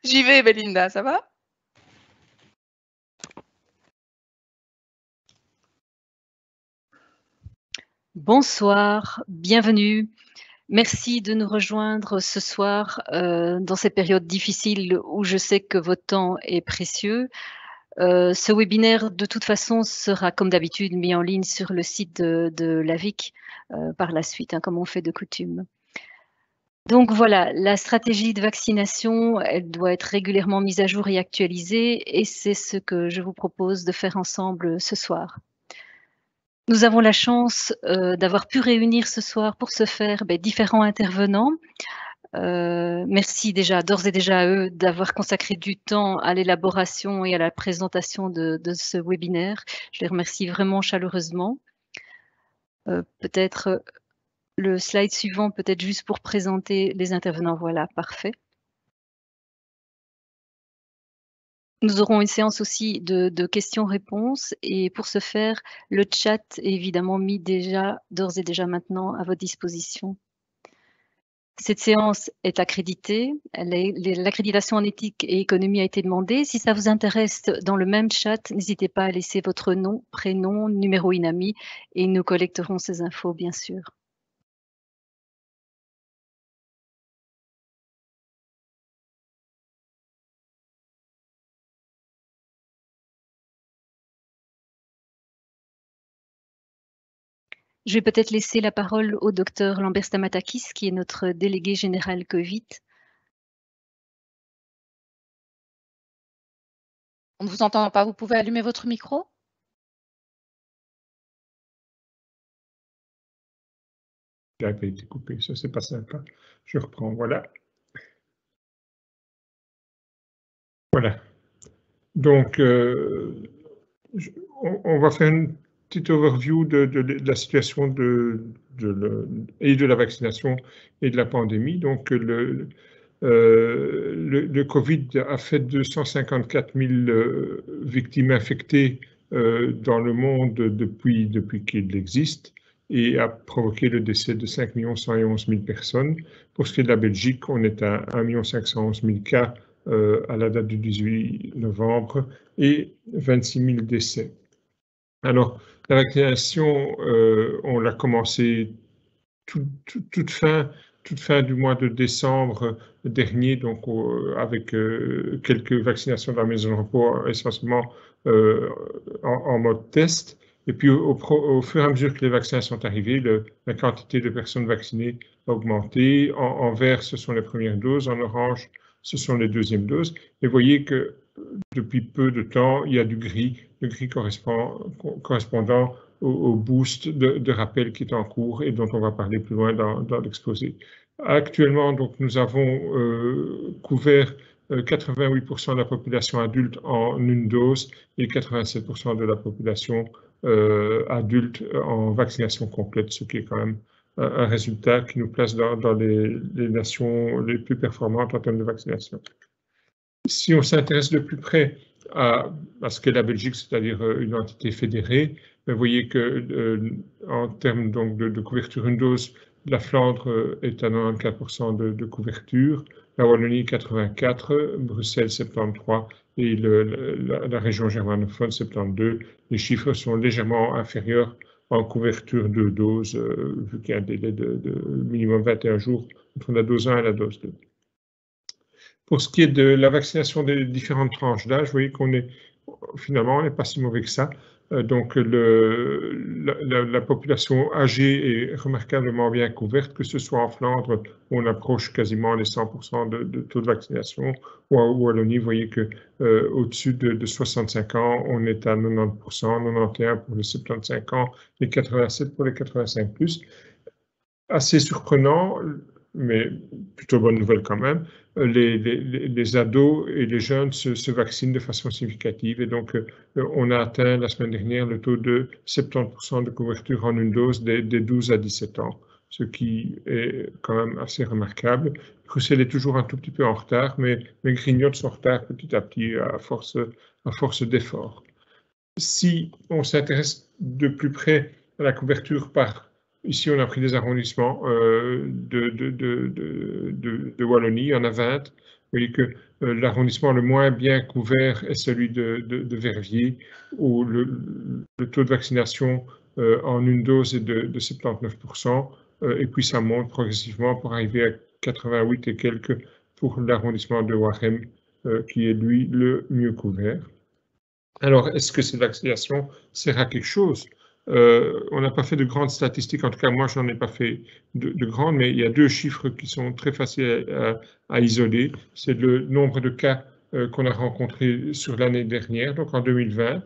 J'y vais, Belinda, ça va? Bonsoir, bienvenue. Merci de nous rejoindre ce soir dans ces périodes difficiles où je sais que votre temps est précieux. Ce webinaire, de toute façon, sera comme d'habitude mis en ligne sur le site de l'AVIC par la suite, comme on fait de coutume. Donc voilà, la stratégie de vaccination, elle doit être régulièrement mise à jour et actualisée, et c'est ce que je vous propose de faire ensemble ce soir. Nous avons la chance d'avoir pu réunir ce soir pour ce faire différents intervenants. Merci d'ores et déjà à eux d'avoir consacré du temps à l'élaboration et à la présentation de ce webinaire. Je les remercie vraiment chaleureusement. Peut-être le slide suivant, peut-être juste pour présenter les intervenants. Voilà, parfait. Nous aurons une séance aussi de questions-réponses et pour ce faire, le chat est évidemment mis d'ores et déjà maintenant à votre disposition. Cette séance est accréditée. L'accréditation en éthique et économie a été demandée. Si ça vous intéresse, dans le même chat, n'hésitez pas à laisser votre nom, prénom, numéro INAMI et nous collecterons ces infos, bien sûr. Je vais peut-être laisser la parole au docteur Lambert Stamatakis, qui est notre délégué général Covid. On ne vous entend pas, vous pouvez allumer votre micro? Il a été coupé, ça c'est pas sympa. Je reprends, voilà. Voilà. Donc, on va faire une petite overview de la situation de la vaccination et de la pandémie. Donc, le Covid a fait 254 000 victimes infectées dans le monde depuis qu'il existe et a provoqué le décès de 5 111 000 personnes. Pour ce qui est de la Belgique, on est à 1 511 000 cas à la date du 18 novembre et 26 000 décès. Alors, la vaccination, on l'a commencé toute fin du mois de décembre dernier, donc avec quelques vaccinations dans la maison de repos, essentiellement en mode test. Et puis au fur et à mesure que les vaccins sont arrivés, la quantité de personnes vaccinées a augmenté. En vert, ce sont les premières doses. En orange, ce sont les deuxièmes doses. Et vous voyez que depuis peu de temps, il y a du gris, le gris correspondant au boost de rappel qui est en cours et dont on va parler plus loin dans l'exposé. Actuellement, donc, nous avons couvert 88% de la population adulte en une dose et 87% de la population adulte en vaccination complète, ce qui est quand même un résultat qui nous place dans les nations les plus performantes en termes de vaccination. Si on s'intéresse de plus près à ce qu'est la Belgique, c'est-à-dire une entité fédérée, vous voyez que en termes donc de couverture une dose, la Flandre est à 94% de couverture, la Wallonie 84%, Bruxelles 73% et la région germanophone 72%. Les chiffres sont légèrement inférieurs en couverture de doses, vu qu'il y a un délai de minimum 21 jours entre la dose 1 et la dose 2. Pour ce qui est de la vaccination des différentes tranches d'âge, vous voyez qu'on est finalement, on n'est pas si mauvais que ça. Donc la population âgée est remarquablement bien couverte, que ce soit en Flandre, où on approche quasiment les 100% de taux de vaccination, ou en Wallonie, vous voyez que au-dessus de 65 ans, on est à 90%, 91 pour les 75 ans et 87 pour les 85+. Assez surprenant, mais plutôt bonne nouvelle quand même, les ados et les jeunes se vaccinent de façon significative et donc on a atteint la semaine dernière le taux de 70% de couverture en une dose des 12 à 17 ans, ce qui est quand même assez remarquable. Bruxelles est toujours un tout petit peu en retard, mais grignote son retard petit à petit à force d'efforts. Si on s'intéresse de plus près à la couverture ici, on a pris des arrondissements de Wallonie, il y en a 20. voyez que l'arrondissement le moins bien couvert est celui de Verviers, où le taux de vaccination en une dose est de 79%, et puis ça monte progressivement pour arriver à 88 et quelques pour l'arrondissement de Warem, qui est lui le mieux couvert. Alors, est-ce que cette vaccination sert à quelque chose? On n'a pas fait de grandes statistiques, en tout cas moi je n'en ai pas fait de grandes, mais il y a deux chiffres qui sont très faciles à isoler. C'est le nombre de cas qu'on a rencontrés sur l'année dernière, donc en 2020.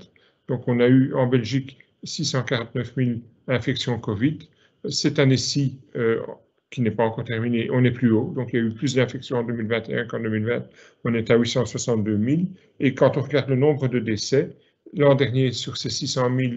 Donc on a eu en Belgique 649 000 infections Covid. Cette année-ci, qui n'est pas encore terminée, on est plus haut, donc il y a eu plus d'infections en 2021 qu'en 2020, on est à 862 000. Et quand on regarde le nombre de décès, l'an dernier, sur ces 600 000,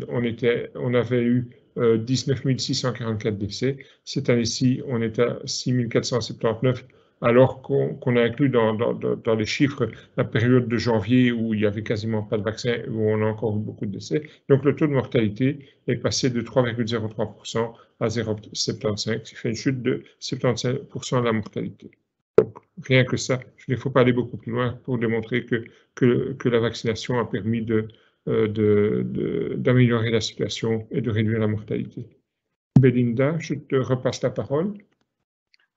on avait eu 19 644 décès. Cette année-ci, on est à 6 479, alors qu'on a inclus dans les chiffres la période de janvier où il n'y avait quasiment pas de vaccin, où on a encore eu beaucoup de décès. Donc le taux de mortalité est passé de 3,03% à 0,75, ce qui fait une chute de 75% de la mortalité. Donc, rien que ça, il ne faut pas aller beaucoup plus loin pour démontrer que la vaccination a permis d'améliorer la situation et de réduire la mortalité. Belinda, je te repasse la parole.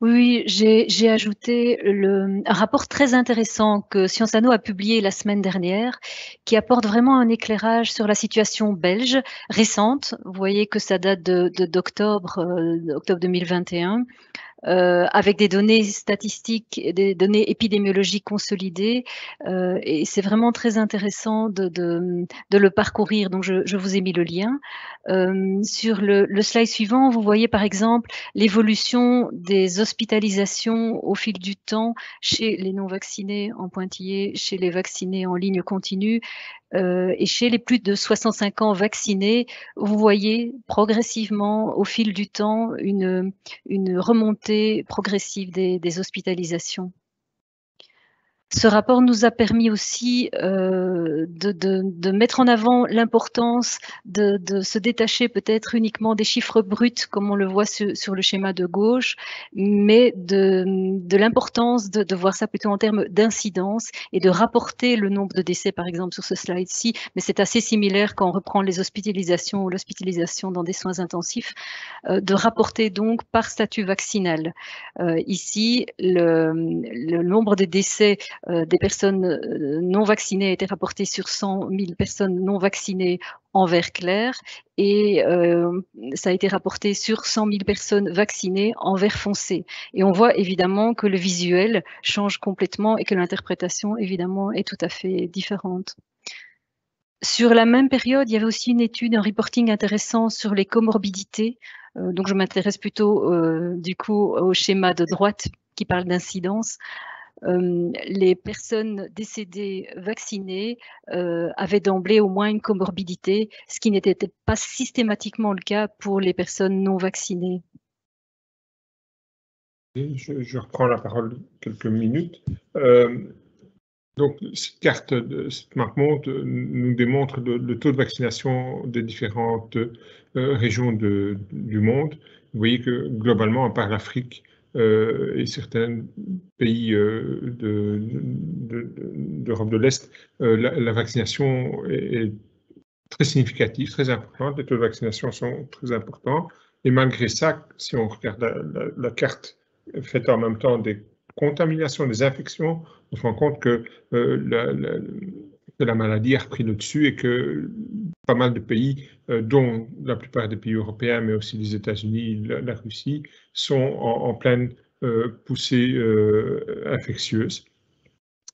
Oui, j'ai ajouté un rapport très intéressant que Sciences Anno a publié la semaine dernière, qui apporte vraiment un éclairage sur la situation belge récente. Vous voyez que ça date d'octobre 2021. Avec des données statistiques et des données épidémiologiques consolidées. Et c'est vraiment très intéressant de le parcourir. Donc, je vous ai mis le lien. Sur le slide suivant, vous voyez par exemple l'évolution des hospitalisations au fil du temps chez les non-vaccinés en pointillé, chez les vaccinés en ligne continue, et chez les plus de 65 ans vaccinés, vous voyez progressivement au fil du temps une remontée progressive des hospitalisations. Ce rapport nous a permis aussi de mettre en avant l'importance de se détacher peut-être uniquement des chiffres bruts, comme on le voit sur le schéma de gauche, mais de l'importance de voir ça plutôt en termes d'incidence et de rapporter le nombre de décès, par exemple, sur ce slide-ci. Mais c'est assez similaire quand on reprend les hospitalisations ou l'hospitalisation dans des soins intensifs, de rapporter donc par statut vaccinal. Ici, le nombre de décès des personnes non vaccinées a été rapporté sur 100 000 personnes non vaccinées en vert clair et ça a été rapporté sur 100 000 personnes vaccinées en vert foncé. Et on voit évidemment que le visuel change complètement et que l'interprétation évidemment est tout à fait différente. Sur la même période, il y avait aussi une étude, un reporting intéressant sur les comorbidités. Donc je m'intéresse plutôt du coup au schéma de droite qui parle d'incidence. Les personnes décédées vaccinées avaient d'emblée au moins une comorbidité, ce qui n'était pas systématiquement le cas pour les personnes non vaccinées. Je reprends la parole quelques minutes. Donc, cette carte de SmartMonde nous démontre le taux de vaccination des différentes régions du monde. Vous voyez que globalement, à part l'Afrique, et certains pays d'Europe de l'Est, la vaccination est très significative, très importante. Les taux de vaccination sont très importants. Et malgré ça, si on regarde la carte faite en même temps des contaminations, des infections, on se rend compte que la maladie a repris le dessus et que pas mal de pays, dont la plupart des pays européens, mais aussi les États-Unis, la Russie, sont en pleine poussée infectieuse.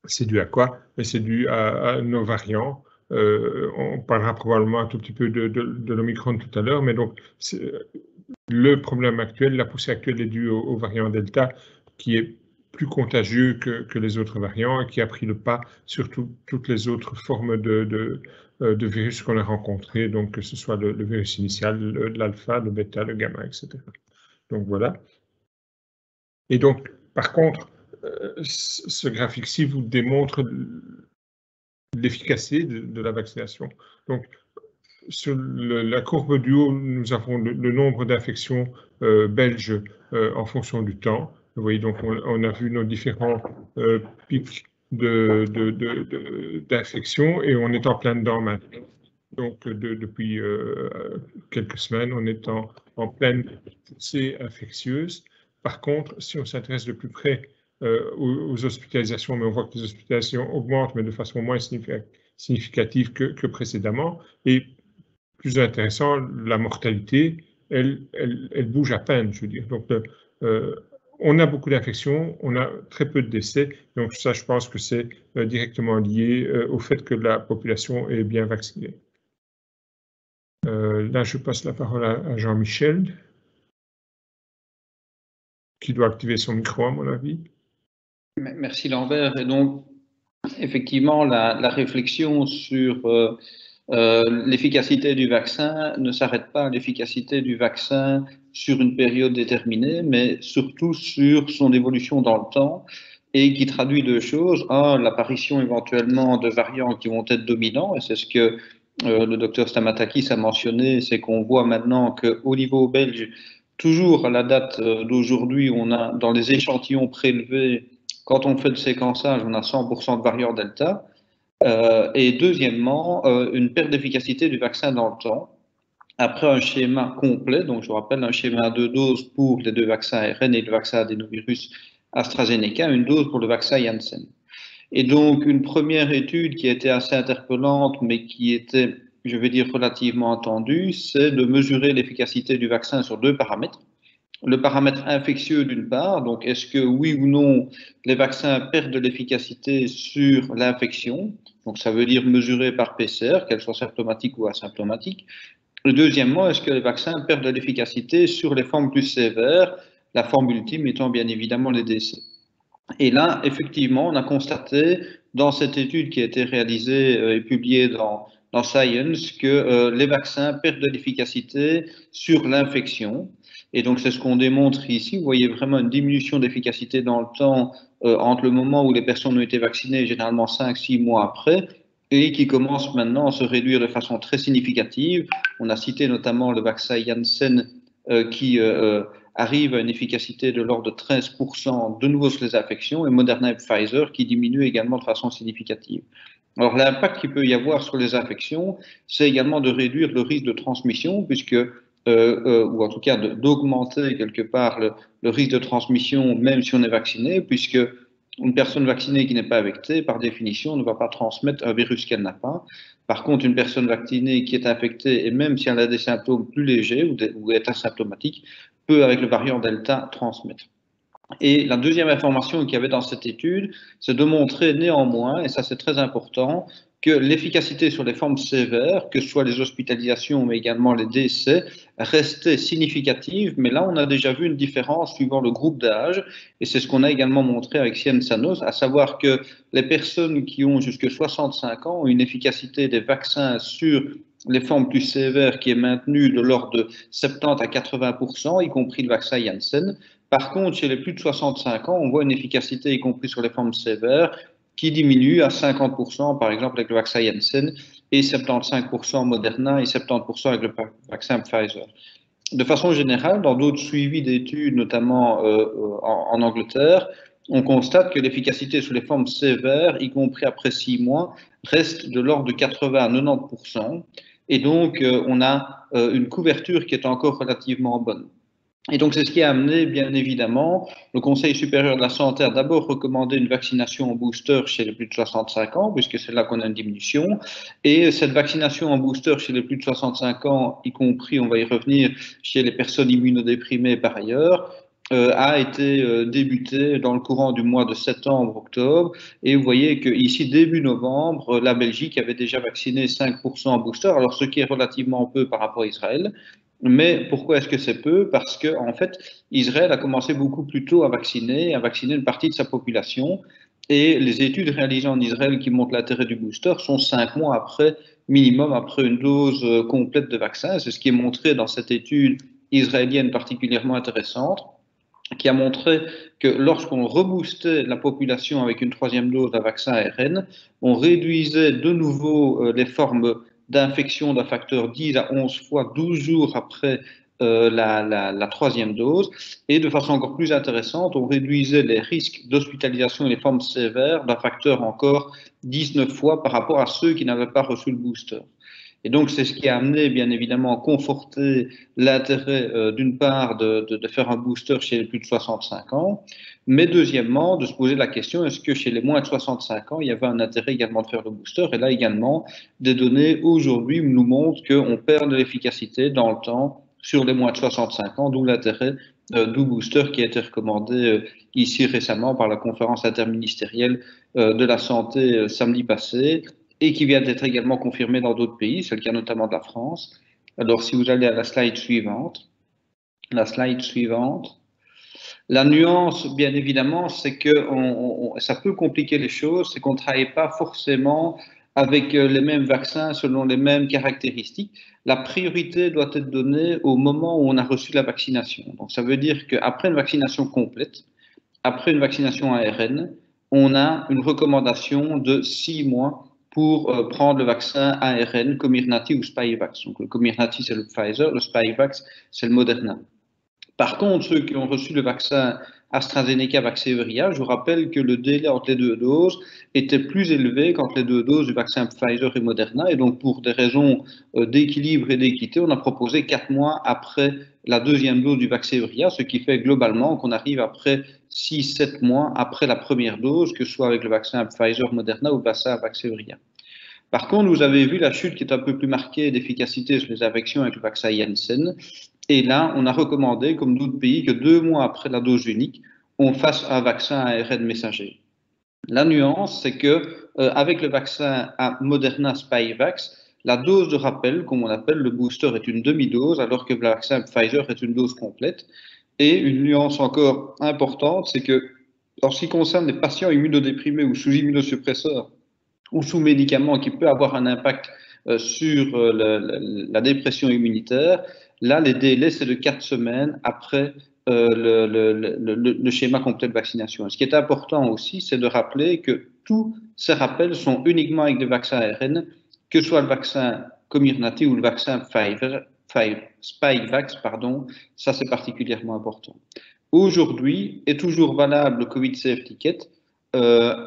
C'est dû à quoi? C'est dû à nos variants. On parlera probablement un tout petit peu de l'Omicron tout à l'heure, mais donc le problème actuel, la poussée actuelle est due au variant Delta, qui est plus contagieux que les autres variants et qui a pris le pas sur toutes les autres formes de virus qu'on a rencontrés, donc que ce soit le virus initial, l'alpha, le bêta, le gamma, etc. Donc voilà. Et donc, par contre, ce graphique-ci vous démontre l'efficacité de la vaccination. Donc, sur la courbe du haut, nous avons le nombre d'infections belges en fonction du temps. Vous voyez, donc on a vu nos différents pics d'infection et on est en plein dedans maintenant. Donc depuis quelques semaines, on est en pleine poussée infectieuse. Par contre, si on s'intéresse de plus près aux hospitalisations, mais on voit que les hospitalisations augmentent, mais de façon moins significative que précédemment. Et plus intéressant, la mortalité, elle bouge à peine, je veux dire. Donc, on a beaucoup d'infections, on a très peu de décès. Donc ça, je pense que c'est directement lié au fait que la population est bien vaccinée. Là, je passe la parole à Jean-Michel, qui doit activer son micro, à mon avis. Merci Lambert. Et donc, effectivement, la réflexion sur l'efficacité du vaccin ne s'arrête pas à l'efficacité du vaccin sur une période déterminée, mais surtout sur son évolution dans le temps et qui traduit deux choses. Un, l'apparition éventuellement de variants qui vont être dominants, et c'est ce que le docteur Stamatakis a mentionné, c'est qu'on voit maintenant qu'au niveau belge, toujours à la date d'aujourd'hui, on a dans les échantillons prélevés, quand on fait le séquençage, on a 100% de variants Delta. Et deuxièmement, une perte d'efficacité du vaccin dans le temps. Après un schéma complet, donc je vous rappelle un schéma à 2 doses pour les 2 vaccins ARN et le vaccin adénovirus AstraZeneca, une dose pour le vaccin Janssen. Et donc une première étude qui a été assez interpellante, mais qui était, je vais dire, relativement attendue, c'est de mesurer l'efficacité du vaccin sur 2 paramètres. Le paramètre infectieux d'une part, donc est-ce que oui ou non les vaccins perdent de l'efficacité sur l'infection, donc ça veut dire mesuré par PCR, qu'elle soit symptomatique ou asymptomatique. Et deuxièmement, est-ce que les vaccins perdent de l'efficacité sur les formes plus sévères, la forme ultime étant bien évidemment les décès. Et là, effectivement, on a constaté dans cette étude qui a été réalisée et publiée dans Science que les vaccins perdent de l'efficacité sur l'infection. Et donc, c'est ce qu'on démontre ici. Vous voyez vraiment une diminution d'efficacité dans le temps entre le moment où les personnes ont été vaccinées, généralement 5-6 mois après, et qui commence maintenant à se réduire de façon très significative. On a cité notamment le vaccin Janssen qui arrive à une efficacité de l'ordre de 13% de nouveau sur les infections, et Moderna et Pfizer qui diminuent également de façon significative. Alors l'impact qu'il peut y avoir sur les infections, c'est également de réduire le risque de transmission, puisque ou en tout cas d'augmenter quelque part le risque de transmission, même si on est vacciné, puisque une personne vaccinée qui n'est pas infectée, par définition, ne va pas transmettre un virus qu'elle n'a pas. Par contre, une personne vaccinée qui est infectée, et même si elle a des symptômes plus légers ou est asymptomatique, peut, avec le variant Delta, transmettre. Et la deuxième information qu'il y avait dans cette étude, c'est de montrer néanmoins, et ça c'est très important, que l'efficacité sur les formes sévères, que ce soit les hospitalisations mais également les décès, restait significative, mais là on a déjà vu une différence suivant le groupe d'âge, et c'est ce qu'on a également montré avec Ciensanos, à savoir que les personnes qui ont jusque 65 ans ont une efficacité des vaccins sur les formes plus sévères qui est maintenue de l'ordre de 70 à 80%, y compris le vaccin Janssen. Par contre, chez les plus de 65 ans, on voit une efficacité, y compris sur les formes sévères, qui diminue à 50%, par exemple avec le vaccin Janssen, et 75% Moderna et 70% avec le vaccin Pfizer. De façon générale, dans d'autres suivis d'études, notamment en Angleterre, on constate que l'efficacité sur les formes sévères, y compris après 6 mois, reste de l'ordre de 80 à 90%. Et donc, on a une couverture qui est encore relativement bonne. Et donc, c'est ce qui a amené, bien évidemment, le Conseil supérieur de la santé a d'abord recommandé une vaccination en booster chez les plus de 65 ans, puisque c'est là qu'on a une diminution. Et cette vaccination en booster chez les plus de 65 ans, y compris, on va y revenir, chez les personnes immunodéprimées par ailleurs, a été débutée dans le courant du mois de septembre-octobre. Et vous voyez qu'ici, début novembre, la Belgique avait déjà vacciné 5% en booster, alors ce qui est relativement peu par rapport à Israël. Mais pourquoi est-ce que c'est peu? Parce que en fait, Israël a commencé beaucoup plus tôt à vacciner une partie de sa population. Et les études réalisées en Israël qui montrent l'intérêt du booster sont 5 mois après, minimum après une dose complète de vaccin. C'est ce qui est montré dans cette étude israélienne particulièrement intéressante, qui a montré que lorsqu'on reboostait la population avec une 3e dose d'un vaccin ARN, on réduisait de nouveau les formes d'infection d'un facteur 10 à 11 fois 12 jours après la troisième dose. Et de façon encore plus intéressante, on réduisait les risques d'hospitalisation et les formes sévères d'un facteur encore 19 fois par rapport à ceux qui n'avaient pas reçu le booster. Et donc, c'est ce qui a amené, bien évidemment, à conforter l'intérêt, d'une part, de faire un booster chez les plus de 65 ans, mais deuxièmement, de se poser la question, est-ce que chez les moins de 65 ans, il y avait un intérêt également de faire le booster? Et là, également, des données aujourd'hui nous montrent qu'on perd de l'efficacité dans le temps sur les moins de 65 ans, d'où l'intérêt du booster qui a été recommandé ici récemment par la conférence interministérielle de la santé samedi passé, et qui vient d'être également confirmé dans d'autres pays, c'est le cas notamment de la France. Alors, si vous allez à la slide suivante, la nuance, bien évidemment, c'est que ça peut compliquer les choses, c'est qu'on ne travaille pas forcément avec les mêmes vaccins selon les mêmes caractéristiques. La priorité doit être donnée au moment où on a reçu la vaccination. Donc, ça veut dire qu'après une vaccination complète, après une vaccination ARN, on a une recommandation de 6 mois pour prendre le vaccin ARN, Comirnaty ou Spikevax. Donc, le Comirnaty, c'est le Pfizer, le Spikevax, c'est le Moderna. Par contre, ceux qui ont reçu le vaccin AstraZeneca, Vaxzevria, je vous rappelle que le délai entre les deux doses était plus élevé qu'entre les deux doses du vaccin Pfizer et Moderna. Et donc, pour des raisons d'équilibre et d'équité, on a proposé 4 mois après la deuxième dose du Vaxzevria, ce qui fait globalement qu'on arrive après 6-7 mois après la première dose, que ce soit avec le vaccin Pfizer, Moderna ou le vaccin Vaxzevria. Par contre, vous avez vu la chute qui est un peu plus marquée d'efficacité sur les infections avec le vaccin Janssen. Et là, on a recommandé, comme d'autres pays, que 2 mois après la dose unique, on fasse un vaccin ARN messager. La nuance, c'est que avec le vaccin Moderna Spikevax, la dose de rappel, comme on appelle le booster, est une demi-dose, alors que le vaccin Pfizer est une dose complète. Et une nuance encore importante, c'est que, en ce qui concerne les patients immunodéprimés ou sous immunosuppresseurs ou sous médicaments qui peut avoir un impact sur la dépression immunitaire, là, les délais, c'est de 4 semaines après le schéma complet de vaccination. Et ce qui est important aussi, c'est de rappeler que tous ces rappels sont uniquement avec des vaccins ARN, que ce soit le vaccin Comirnaty ou le vaccin Spikevax, ça c'est particulièrement important. Aujourd'hui, est toujours valable le Covid Safe Ticket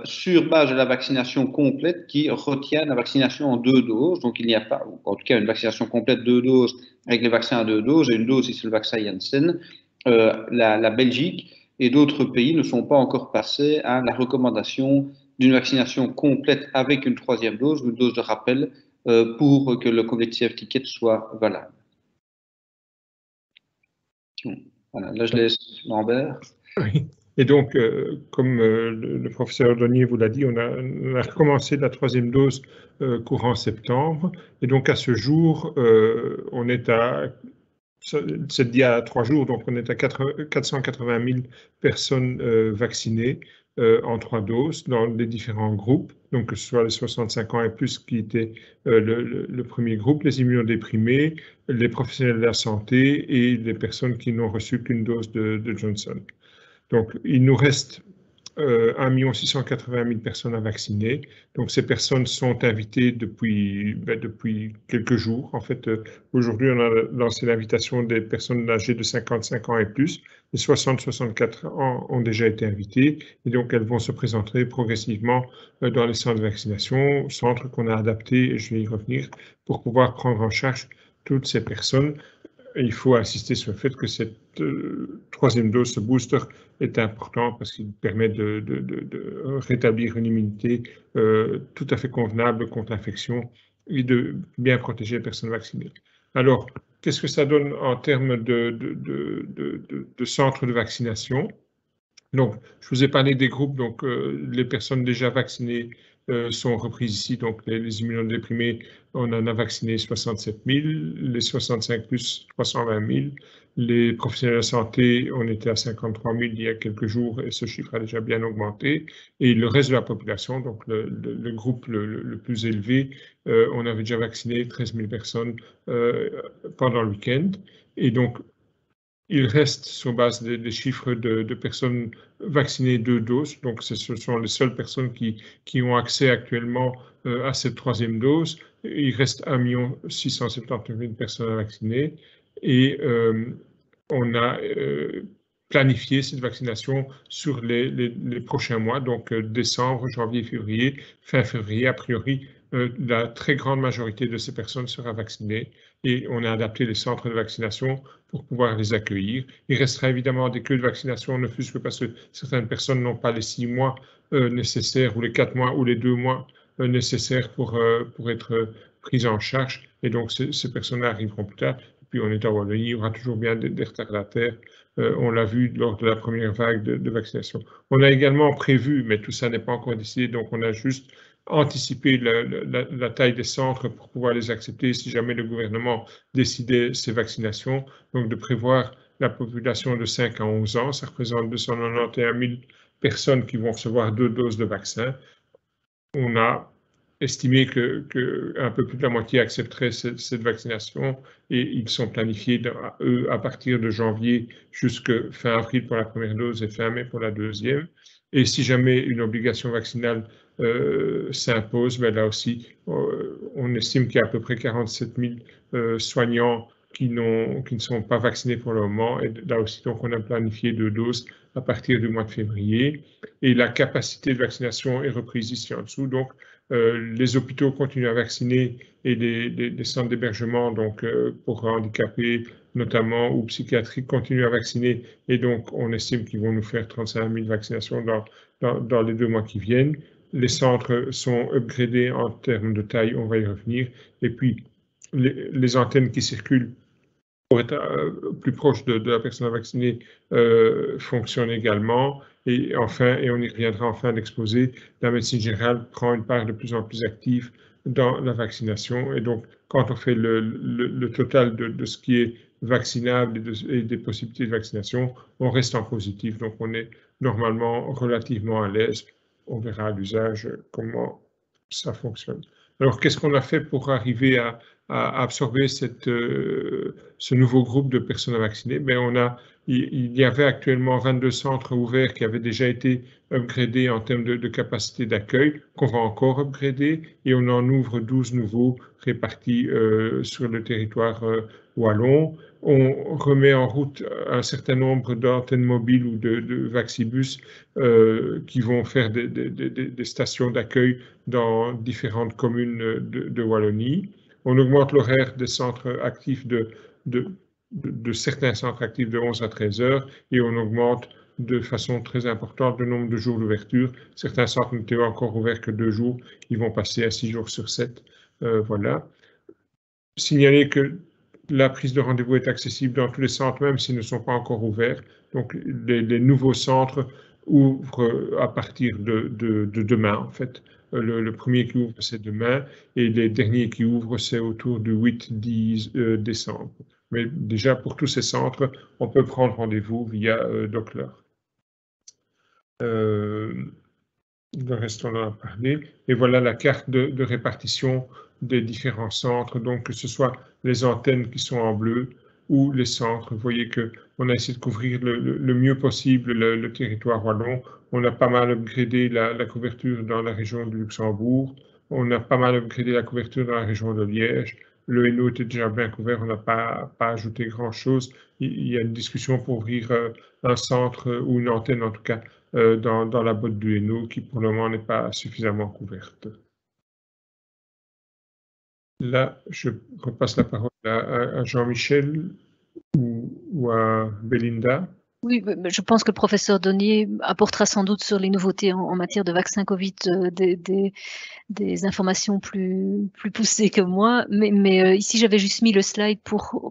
sur base de la vaccination complète qui retient la vaccination en 2 doses. Donc il n'y a pas, ou en tout cas une vaccination complète 2 doses avec les vaccins à 2 doses et une dose si c'est le vaccin Janssen. La Belgique et d'autres pays ne sont pas encore passés à la recommandation d'une vaccination complète avec une 3e dose, une dose de rappel, pour que le Covid Safe Ticket soit valable. Voilà, là je laisse Lambert. Oui. Et donc, comme le professeur Donnier vous l'a dit, on a recommencé la 3e dose courant septembre. Et donc, à ce jour, on est à, c'est d'il y a 3 jours, donc on est à 480 000 personnes vaccinées en 3 doses dans les différents groupes. Donc, que ce soit les 65 ans et plus qui étaient le premier groupe, les immunodéprimés, les professionnels de la santé et les personnes qui n'ont reçu qu'une dose de Johnson. Donc, il nous reste 1 680 000 personnes à vacciner. Donc, ces personnes sont invitées depuis quelques jours. En fait, aujourd'hui, on a lancé l'invitation des personnes âgées de 55 ans et plus. Les 60-64 ans ont déjà été invitées. Et donc, elles vont se présenter progressivement dans les centres de vaccination, centres qu'on a adaptés, et je vais y revenir, pour pouvoir prendre en charge toutes ces personnes. Il faut insister sur le fait que cette 3e dose, ce booster, est important parce qu'il permet de rétablir une immunité tout à fait convenable contre l'infection et de bien protéger les personnes vaccinées. Alors, qu'est-ce que ça donne en termes de centres de vaccination? Donc, je vous ai parlé des groupes, donc les personnes déjà vaccinées sont reprises ici, donc les immunodéprimés, on en a vacciné 67 000, les 65 plus 320 000, les professionnels de la santé, on était à 53 000 il y a quelques jours et ce chiffre a déjà bien augmenté, et le reste de la population, donc le groupe le plus élevé, on avait déjà vacciné 13 000 personnes pendant le week-end, et donc il reste sur base des chiffres de personnes vaccinées 2 doses, donc ce sont les seules personnes qui ont accès actuellement à cette 3e dose. Il reste 1 670 000 personnes à vacciner et on a planifié cette vaccination sur les prochains mois, donc décembre, janvier, février. Fin février, a priori, la très grande majorité de ces personnes sera vaccinée et on a adapté les centres de vaccination pour pouvoir les accueillir. Il restera évidemment des queues de vaccination, ne fût-ce que parce que certaines personnes n'ont pas les 6 mois nécessaires ou les 4 mois ou les 2 mois nécessaires pour être prises en charge, et donc ces personnes-là arriveront plus tard. Et puis on est en Wallonie, il y aura toujours bien des retardataires. On l'a vu lors de la première vague de vaccination. On a également prévu, mais tout ça n'est pas encore décidé, donc on a juste anticipé la taille des centres pour pouvoir les accepter si jamais le gouvernement décidait ces vaccinations. Donc de prévoir la population de 5 à 11 ans, ça représente 291 000 personnes qui vont recevoir 2 doses de vaccin. On a estimé que un peu plus de la moitié accepterait cette vaccination et ils sont planifiés, eux, à partir de janvier jusqu'à fin avril pour la première dose et fin mai pour la deuxième. Et si jamais une obligation vaccinale s'impose, ben là aussi, on estime qu'il y a à peu près 47 000 soignants qui ne sont pas vaccinés pour le moment. Et là aussi, donc, on a planifié 2 doses à partir du mois de février. Et la capacité de vaccination est reprise ici en dessous. Donc, les hôpitaux continuent à vacciner et les centres d'hébergement, donc pour handicapés notamment ou psychiatriques, continuent à vacciner. Et donc, on estime qu'ils vont nous faire 35 000 vaccinations dans les 2 mois qui viennent. Les centres sont upgradés en termes de taille, on va y revenir. Et puis, les antennes qui circulent pour être plus proche de la personne vaccinée fonctionnent également. Et enfin, et on y reviendra en fin d'exposé, la médecine générale prend une part de plus en plus active dans la vaccination. Et donc, quand on fait le total de ce qui est vaccinable et des possibilités de vaccination, on reste en positif. Donc, on est normalement relativement à l'aise. On verra à l'usage comment ça fonctionne. Alors, qu'est-ce qu'on a fait pour arriver à absorber ce nouveau groupe de personnes à vacciner? Il y avait actuellement 22 centres ouverts qui avaient déjà été upgradés en termes de capacité d'accueil, qu'on va encore upgrader, et on en ouvre 12 nouveaux répartis sur le territoire wallon. On remet en route un certain nombre d'antennes mobiles ou de vaccibus qui vont faire des stations d'accueil dans différentes communes de Wallonie. On augmente l'horaire des centres actifs de certains centres actifs de 11 à 13 heures et on augmente de façon très importante le nombre de jours d'ouverture. Certains centres n'étaient encore ouverts que 2 jours, ils vont passer à 6 jours sur 7. Voilà. Signaler que la prise de rendez-vous est accessible dans tous les centres, même s'ils ne sont pas encore ouverts. Donc, les nouveaux centres ouvrent à partir de demain, en fait. Le premier qui ouvre, c'est demain, et les derniers qui ouvrent, c'est autour du 8-10 décembre. Mais déjà, pour tous ces centres, on peut prendre rendez-vous via Doppler. Le reste, on en a parlé. Et voilà la carte de répartition des différents centres, donc que ce soit les antennes qui sont en bleu ou les centres. Vous voyez qu'on a essayé de couvrir le mieux possible le territoire wallon. On a pas mal upgradé la couverture dans la région du Luxembourg. On a pas mal upgradé la couverture dans la région de Liège. Le Hainaut était déjà bien couvert, on n'a pas ajouté grand-chose. Il y a une discussion pour ouvrir un centre ou une antenne, en tout cas, dans la botte du Hainaut, qui pour le moment n'est pas suffisamment couverte. Là, je repasse la parole à Jean-Michel ou à Belinda. Oui, je pense que le professeur Donnier apportera sans doute sur les nouveautés en matière de vaccin Covid des informations plus poussées que moi, mais ici j'avais juste mis le slide pour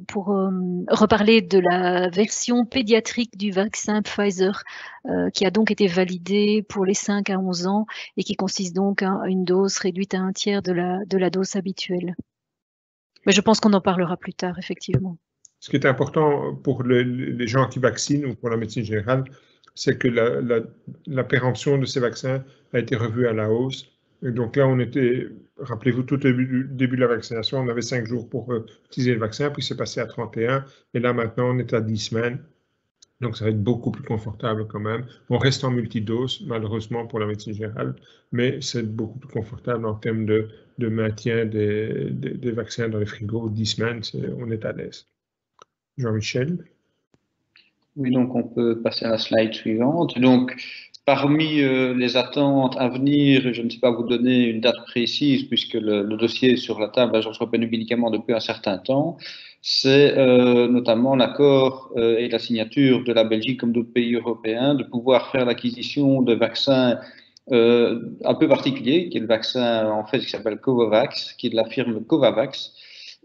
reparler de la version pédiatrique du vaccin Pfizer qui a donc été validé pour les 5 à 11 ans et qui consiste donc à une dose réduite à 1/3 de la dose habituelle. Mais je pense qu'on en parlera plus tard, effectivement. Ce qui est important pour les gens qui vaccinent ou pour la médecine générale, c'est que la péremption de ces vaccins a été revue à la hausse. Et donc là, on était, rappelez-vous, tout au début de la vaccination, on avait 5 jours pour utiliser le vaccin, puis c'est passé à 31. Et là, maintenant, on est à 10 semaines. Donc, ça va être beaucoup plus confortable quand même. On reste en multidose, malheureusement, pour la médecine générale, mais c'est beaucoup plus confortable en termes de maintien des vaccins dans les frigos. 10 semaines, on est à l'aise. Jean-Michel. Oui, donc on peut passer à la slide suivante. Donc, parmi les attentes à venir, je ne sais pas vous donner une date précise puisque le dossier est sur la table de l'Agence européenne du médicament depuis un certain temps. C'est notamment l'accord et la signature de la Belgique comme d'autres pays européens de pouvoir faire l'acquisition de vaccins un peu particuliers, qui est le vaccin en fait qui s'appelle Covovax, qui est de la firme Covavax.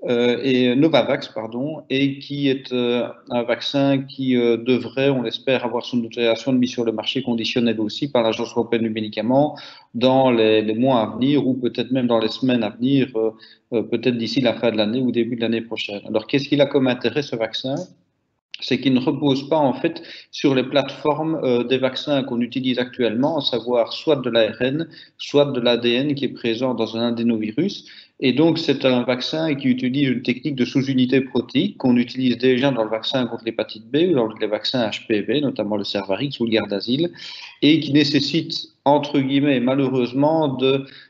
Et Novavax, pardon, et qui est un vaccin qui devrait, on l'espère, avoir son autorisation de mise sur le marché conditionnelle aussi par l'Agence européenne du médicament dans les mois à venir ou peut-être même dans les semaines à venir, peut-être d'ici la fin de l'année ou début de l'année prochaine. Alors, qu'est-ce qu'il a comme intérêt, ce vaccin ? C'est qu'il ne repose pas en fait sur les plateformes des vaccins qu'on utilise actuellement, à savoir soit de l'ARN, soit de l'ADN qui est présent dans un adénovirus. Et donc, c'est un vaccin qui utilise une technique de sous-unité protéique qu'on utilise déjà dans le vaccin contre l'hépatite B ou dans les vaccins HPV, notamment le Cervarix ou le Gardasil, et qui nécessite, entre guillemets, malheureusement,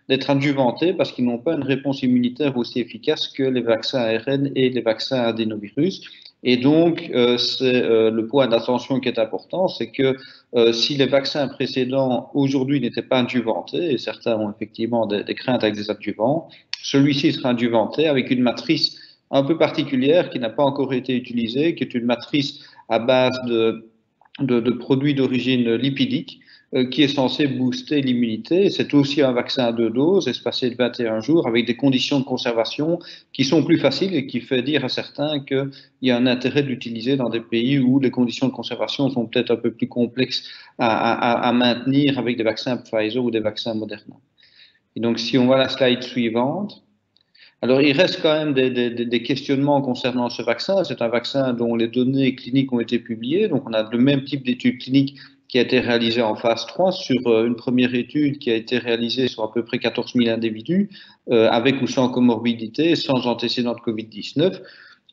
d'être adjuvanté parce qu'ils n'ont pas une réponse immunitaire aussi efficace que les vaccins ARN et les vaccins adénovirus. Et donc, c'est le point d'attention qui est important, c'est que si les vaccins précédents aujourd'hui n'étaient pas adjuvantés, et certains ont effectivement des craintes avec des adjuvants, celui-ci sera adjuvanté avec une matrice un peu particulière qui n'a pas encore été utilisée, qui est une matrice à base de produits d'origine lipidique, qui est censé booster l'immunité. C'est aussi un vaccin à 2 doses, espacé de 21 jours, avec des conditions de conservation qui sont plus faciles et qui fait dire à certains qu'il y a un intérêt de l'utiliser dans des pays où les conditions de conservation sont peut-être un peu plus complexes à maintenir avec des vaccins Pfizer ou des vaccins Moderna. Et donc, si on voit la slide suivante, alors il reste quand même des questionnements concernant ce vaccin. C'est un vaccin dont les données cliniques ont été publiées, donc on a le même type d'études cliniques qui a été réalisé en phase 3 sur une première étude qui a été réalisée sur à peu près 14 000 individus, avec ou sans comorbidité, sans antécédent de Covid-19.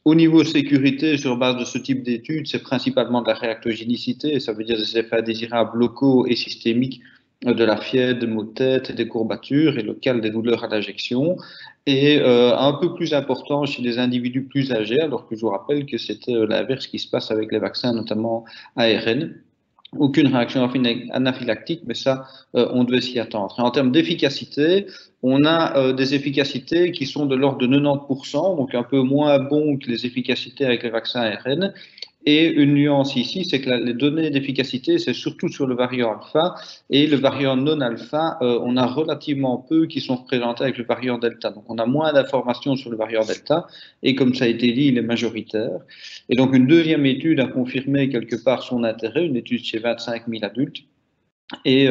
Au niveau sécurité, sur base de ce type d'études, c'est principalement de la réactogénicité, ça veut dire des effets indésirables locaux et systémiques, de la fièvre, des maux de tête et des courbatures, et locales des douleurs à l'injection, et un peu plus important chez les individus plus âgés, alors que je vous rappelle que c'était l'inverse qui se passe avec les vaccins, notamment ARN. Aucune réaction anaphylactique, mais ça, on devait s'y attendre. Et en termes d'efficacité, on a des efficacités qui sont de l'ordre de 90%, donc un peu moins bon que les efficacités avec les vaccins ARN. Et une nuance ici, c'est que les données d'efficacité, c'est surtout sur le variant alpha, et le variant non alpha, on a relativement peu qui sont représentés avec le variant delta. Donc on a moins d'informations sur le variant delta, et comme ça a été dit, il est majoritaire. Et donc une deuxième étude a confirmé quelque part son intérêt, une étude chez 25 000 adultes, et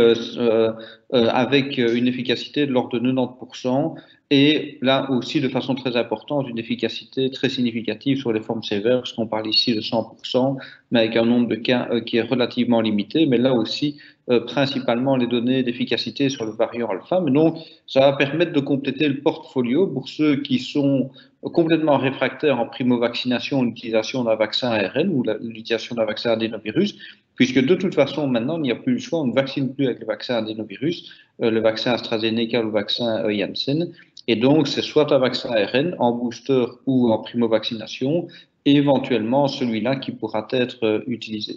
avec une efficacité de l'ordre de 90%, et là aussi de façon très importante, une efficacité très significative sur les formes sévères, parce qu'on parle ici de 100%, mais avec un nombre de cas qui est relativement limité, mais là aussi principalement les données d'efficacité sur le variant alpha. Mais donc ça va permettre de compléter le portfolio pour ceux qui sont complètement réfractaires en primo-vaccination, l'utilisation d'un vaccin ARN ou l'utilisation d'un vaccin adénovirus, puisque de toute façon, maintenant, il n'y a plus le choix, on ne vaccine plus avec le vaccin adénovirus, le vaccin AstraZeneca ou le vaccin Janssen. Et donc, c'est soit un vaccin ARN en booster ou en primo-vaccination, et éventuellement celui-là qui pourra être utilisé.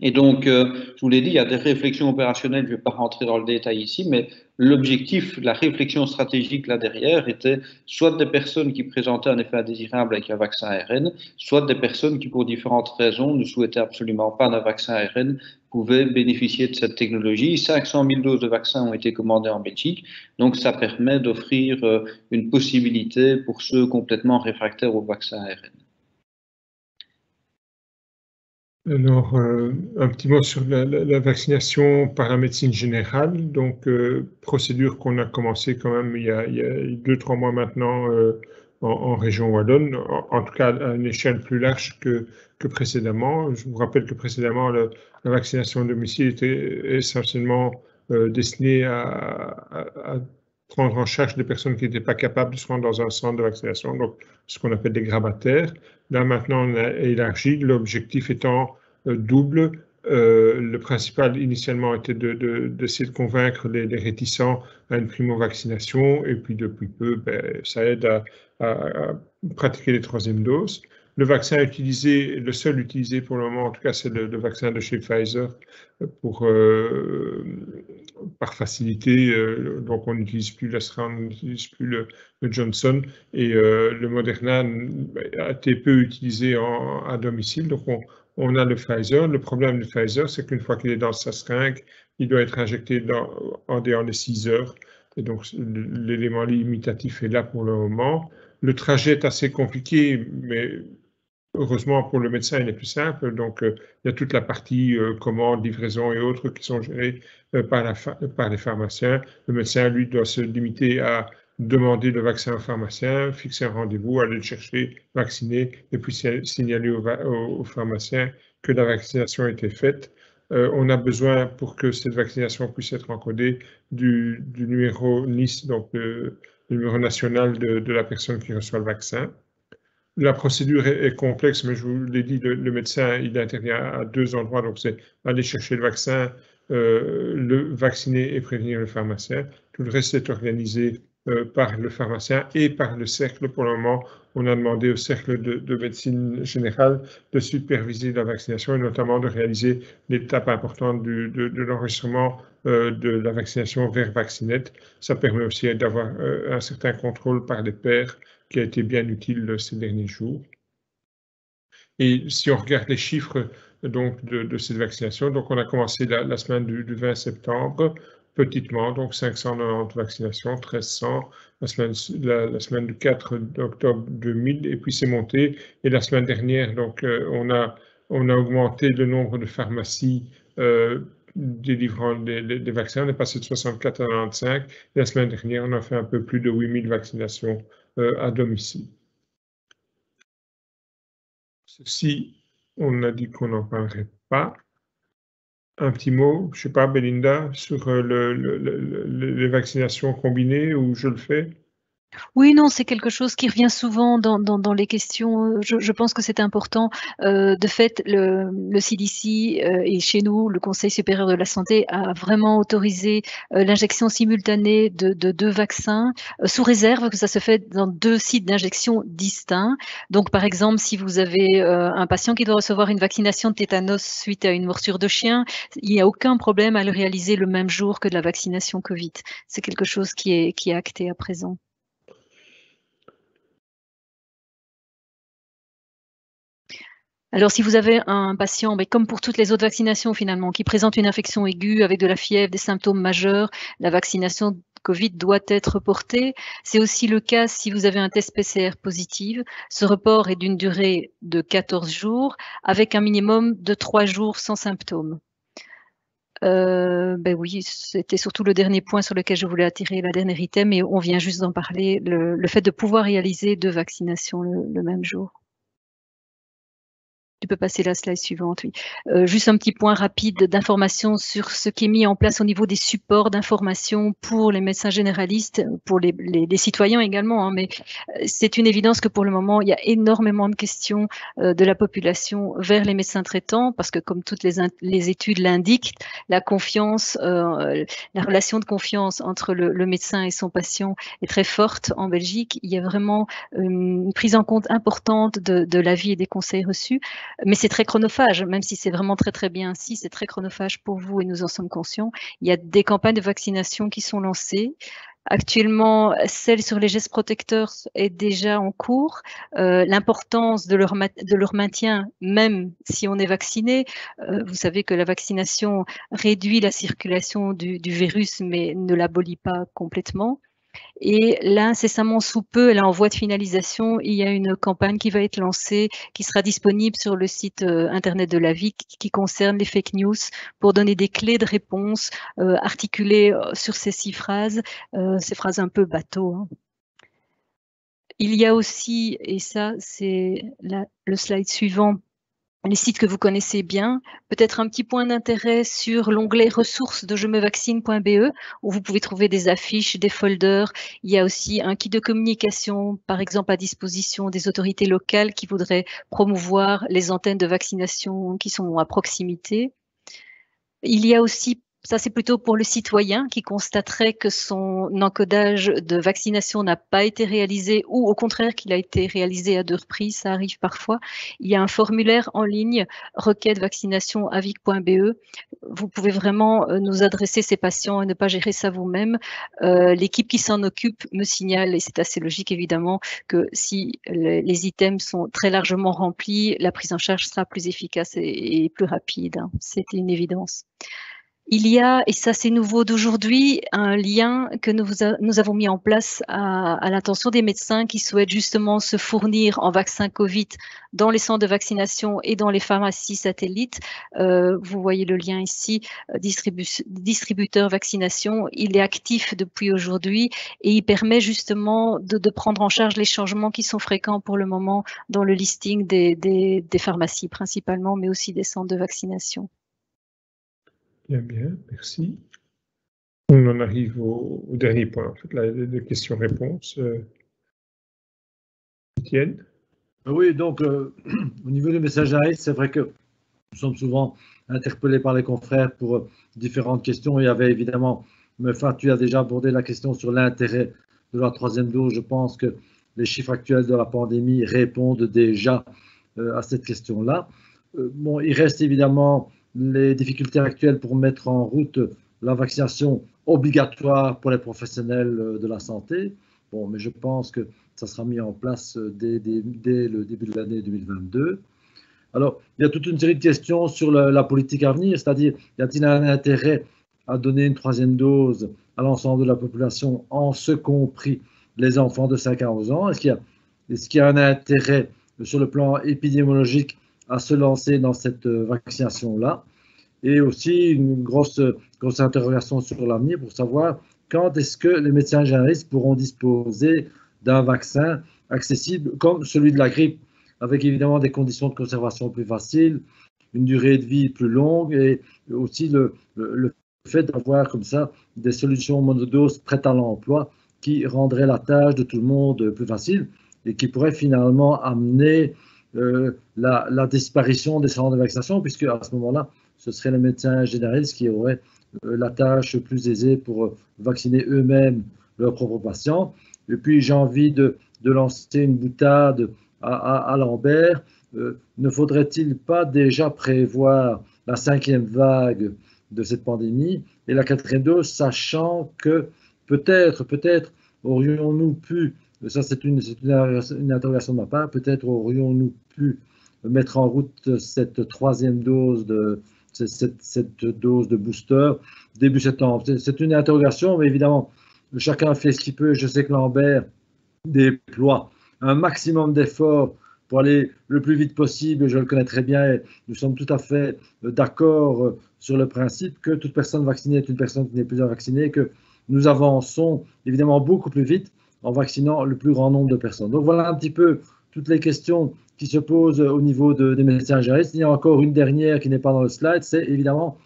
Et donc, je vous l'ai dit, il y a des réflexions opérationnelles, je ne vais pas rentrer dans le détail ici, mais l'objectif, la réflexion stratégique là derrière était soit des personnes qui présentaient un effet indésirable avec un vaccin ARN, soit des personnes qui, pour différentes raisons, ne souhaitaient absolument pas d'un vaccin ARN, pouvaient bénéficier de cette technologie. 500 000 doses de vaccins ont été commandées en Belgique, donc ça permet d'offrir une possibilité pour ceux complètement réfractaires au vaccin ARN. Alors, un petit mot sur la vaccination par la médecine générale. Donc, procédure qu'on a commencé quand même il y a 2-3 mois maintenant en région wallonne, en tout cas à une échelle plus large que précédemment. Je vous rappelle que précédemment, la vaccination à domicile était essentiellement destinée à prendre en charge des personnes qui n'étaient pas capables de se rendre dans un centre de vaccination, donc ce qu'on appelle des grabataires. Là, maintenant, on a élargi, l'objectif étant double. Le principal, initialement, était d'essayer de convaincre les réticents à une primo-vaccination, et puis depuis peu, ça aide à pratiquer les 3e doses. Le vaccin utilisé, le seul utilisé pour le moment, en tout cas, c'est le vaccin de chez Pfizer par facilité. Donc, on n'utilise plus l'Astra, on n'utilise plus le Johnson. Et le Moderna a été peu utilisé à domicile. Donc, on a le Pfizer. Le problème du Pfizer, c'est qu'une fois qu'il est dans sa seringue, il doit être injecté en dehors de 6 heures. Et donc, l'élément limitatif est là pour le moment. Le trajet est assez compliqué, mais heureusement pour le médecin, il est plus simple. Donc, il y a toute la partie commande, livraison et autres qui sont gérées par les pharmaciens. Le médecin, lui, doit se limiter à demander le vaccin au pharmacien, fixer un rendez-vous, aller le chercher, vacciner, et puis signaler au pharmacien que la vaccination a été faite. On a besoin, pour que cette vaccination puisse être encodée, du numéro NIS, donc le numéro national de la personne qui reçoit le vaccin. La procédure est complexe, mais je vous l'ai dit, le médecin, il intervient à 2 endroits, donc c'est aller chercher le vaccin, le vacciner et prévenir le pharmacien. Tout le reste est organisé par le pharmacien et par le cercle. Pour le moment, on a demandé au cercle de médecine générale de superviser la vaccination et notamment de réaliser l'étape importante de l'enregistrement de la vaccination vers Vaccinet. Ça permet aussi d'avoir un certain contrôle par les pairs qui a été bien utile ces derniers jours. Et si on regarde les chiffres donc, de cette vaccination, donc on a commencé la semaine du 20 septembre, petitement, donc 590 vaccinations, 1300, la semaine du 4 octobre 2000, et puis c'est monté. Et la semaine dernière, donc on a augmenté le nombre de pharmacies délivrant des vaccins. On est passé de 64 à 95. Et la semaine dernière, on a fait un peu plus de 8000 vaccinations à domicile. Ceci, on a dit qu'on n'en parlerait pas. Un petit mot, je ne sais pas, Belinda, sur les vaccinations combinées, ou je le fais? Oui, non, c'est quelque chose qui revient souvent dans les questions. Je pense que c'est important. De fait, le CDC et chez nous, le Conseil supérieur de la santé a vraiment autorisé l'injection simultanée de 2 vaccins, sous réserve que ça se fait dans 2 sites d'injection distincts. Donc, par exemple, si vous avez un patient qui doit recevoir une vaccination de tétanos suite à une morsure de chien, il n'y a aucun problème à le réaliser le même jour que de la vaccination Covid. C'est quelque chose qui est acté à présent. Alors, si vous avez un patient, mais comme pour toutes les autres vaccinations finalement, qui présente une infection aiguë avec de la fièvre, des symptômes majeurs, la vaccination Covid doit être reportée. C'est aussi le cas si vous avez un test PCR positif. Ce report est d'une durée de 14 jours, avec un minimum de 3 jours sans symptômes. Ben oui, c'était surtout le dernier point sur lequel je voulais attirer, la dernière item, et on vient juste d'en parler, le fait de pouvoir réaliser 2 vaccinations le même jour. Tu peux passer la slide suivante, oui. Juste un petit point rapide d'information sur ce qui est mis en place au niveau des supports d'information pour les médecins généralistes, pour les citoyens également, hein, mais c'est une évidence que pour le moment, il y a énormément de questions de la population vers les médecins traitants, parce que comme toutes les études l'indiquent, la confiance, la relation de confiance entre le médecin et son patient est très forte en Belgique. Il y a vraiment une prise en compte importante de l'avis et des conseils reçus. Mais c'est très chronophage, même si c'est vraiment très très bien ainsi, c'est très chronophage pour vous et nous en sommes conscients. Il y a des campagnes de vaccination qui sont lancées. Actuellement, celle sur les gestes protecteurs est déjà en cours. L'importance de leur maintien, même si on est vacciné, vous savez que la vaccination réduit la circulation du virus, mais ne l'abolit pas complètement. Et là, incessamment sous peu, elle est en voie de finalisation. Il y a une campagne qui va être lancée, qui sera disponible sur le site internet de la VIC, qui concerne les fake news, pour donner des clés de réponse articulées sur ces 6 phrases, ces phrases un peu bateau, hein. Il y a aussi, et ça c'est le slide suivant, les sites que vous connaissez bien, peut-être un petit point d'intérêt sur l'onglet ressources de jemevaccine.be, où vous pouvez trouver des affiches, des folders. Il y a aussi un kit de communication, par exemple à disposition des autorités locales qui voudraient promouvoir les antennes de vaccination qui sont à proximité. Il y a aussi Ça, c'est plutôt pour le citoyen qui constaterait que son encodage de vaccination n'a pas été réalisé ou au contraire qu'il a été réalisé à 2 reprises, ça arrive parfois. Il y a un formulaire en ligne, requête vaccination avic.be. Vous pouvez vraiment nous adresser ces patients et ne pas gérer ça vous-même. L'équipe qui s'en occupe me signale, et c'est assez logique évidemment, que si les items sont très largement remplis, la prise en charge sera plus efficace et plus rapide. Hein. C'est une évidence. Il y a, et ça c'est nouveau d'aujourd'hui, un lien que nous avons mis en place à l'intention des médecins qui souhaitent justement se fournir en vaccin Covid dans les centres de vaccination et dans les pharmacies satellites. Vous voyez le lien ici, distributeur vaccination. Il est actif depuis aujourd'hui et il permet justement de prendre en charge les changements qui sont fréquents pour le moment dans le listing des pharmacies principalement, mais aussi des centres de vaccination. Bien, bien, merci. On en arrive au dernier point, en fait, les questions-réponses. Étienne? Oui, donc au niveau des messageries, c'est vrai que nous sommes souvent interpellés par les confrères pour différentes questions. Il y avait évidemment, tu as déjà abordé la question sur l'intérêt de la 3e dose. Je pense que les chiffres actuels de la pandémie répondent déjà à cette question-là. Bon, il reste évidemment les difficultés actuelles pour mettre en route la vaccination obligatoire pour les professionnels de la santé. Bon, mais je pense que ça sera mis en place dès le début de l'année 2022. Alors, il y a toute une série de questions sur la politique à venir, c'est-à-dire, y a-t-il un intérêt à donner une 3e dose à l'ensemble de la population, en ce compris les enfants de 5 à 11 ans? Est-ce qu'il y a un intérêt sur le plan épidémiologique à se lancer dans cette vaccination-là? Et aussi une grosse interrogation sur l'avenir pour savoir quand est-ce que les médecins généralistes pourront disposer d'un vaccin accessible comme celui de la grippe, avec évidemment des conditions de conservation plus faciles, une durée de vie plus longue et aussi le fait d'avoir comme ça des solutions monodoses prêtes à l'emploi qui rendraient la tâche de tout le monde plus facile et qui pourraient finalement amener la disparition des centres de vaccination, puisque à ce moment-là, ce seraient les médecins généralistes qui auraient la tâche plus aisée pour vacciner eux-mêmes leurs propres patients. Et puis, j'ai envie de lancer une boutade à Lambert. Ne faudrait-il pas déjà prévoir la 5e vague de cette pandémie et la 4e dose, sachant que peut-être aurions-nous pu, ça c'est une interrogation de ma part, peut-être aurions-nous pu mettre en route cette 3e dose cette dose de booster début septembre. C'est une interrogation, mais évidemment, chacun fait ce qu'il peut. Je sais que Lambert déploie un maximum d'efforts pour aller le plus vite possible. Je le connais très bien et nous sommes tout à fait d'accord sur le principe que toute personne vaccinée est une personne qui n'est plus vaccinée, que nous avançons évidemment beaucoup plus vite en vaccinant le plus grand nombre de personnes. Donc voilà un petit peu toutes les questions qui se posent au niveau des médecins généralistes. Il y a encore une dernière qui n'est pas dans le slide, c'est évidemment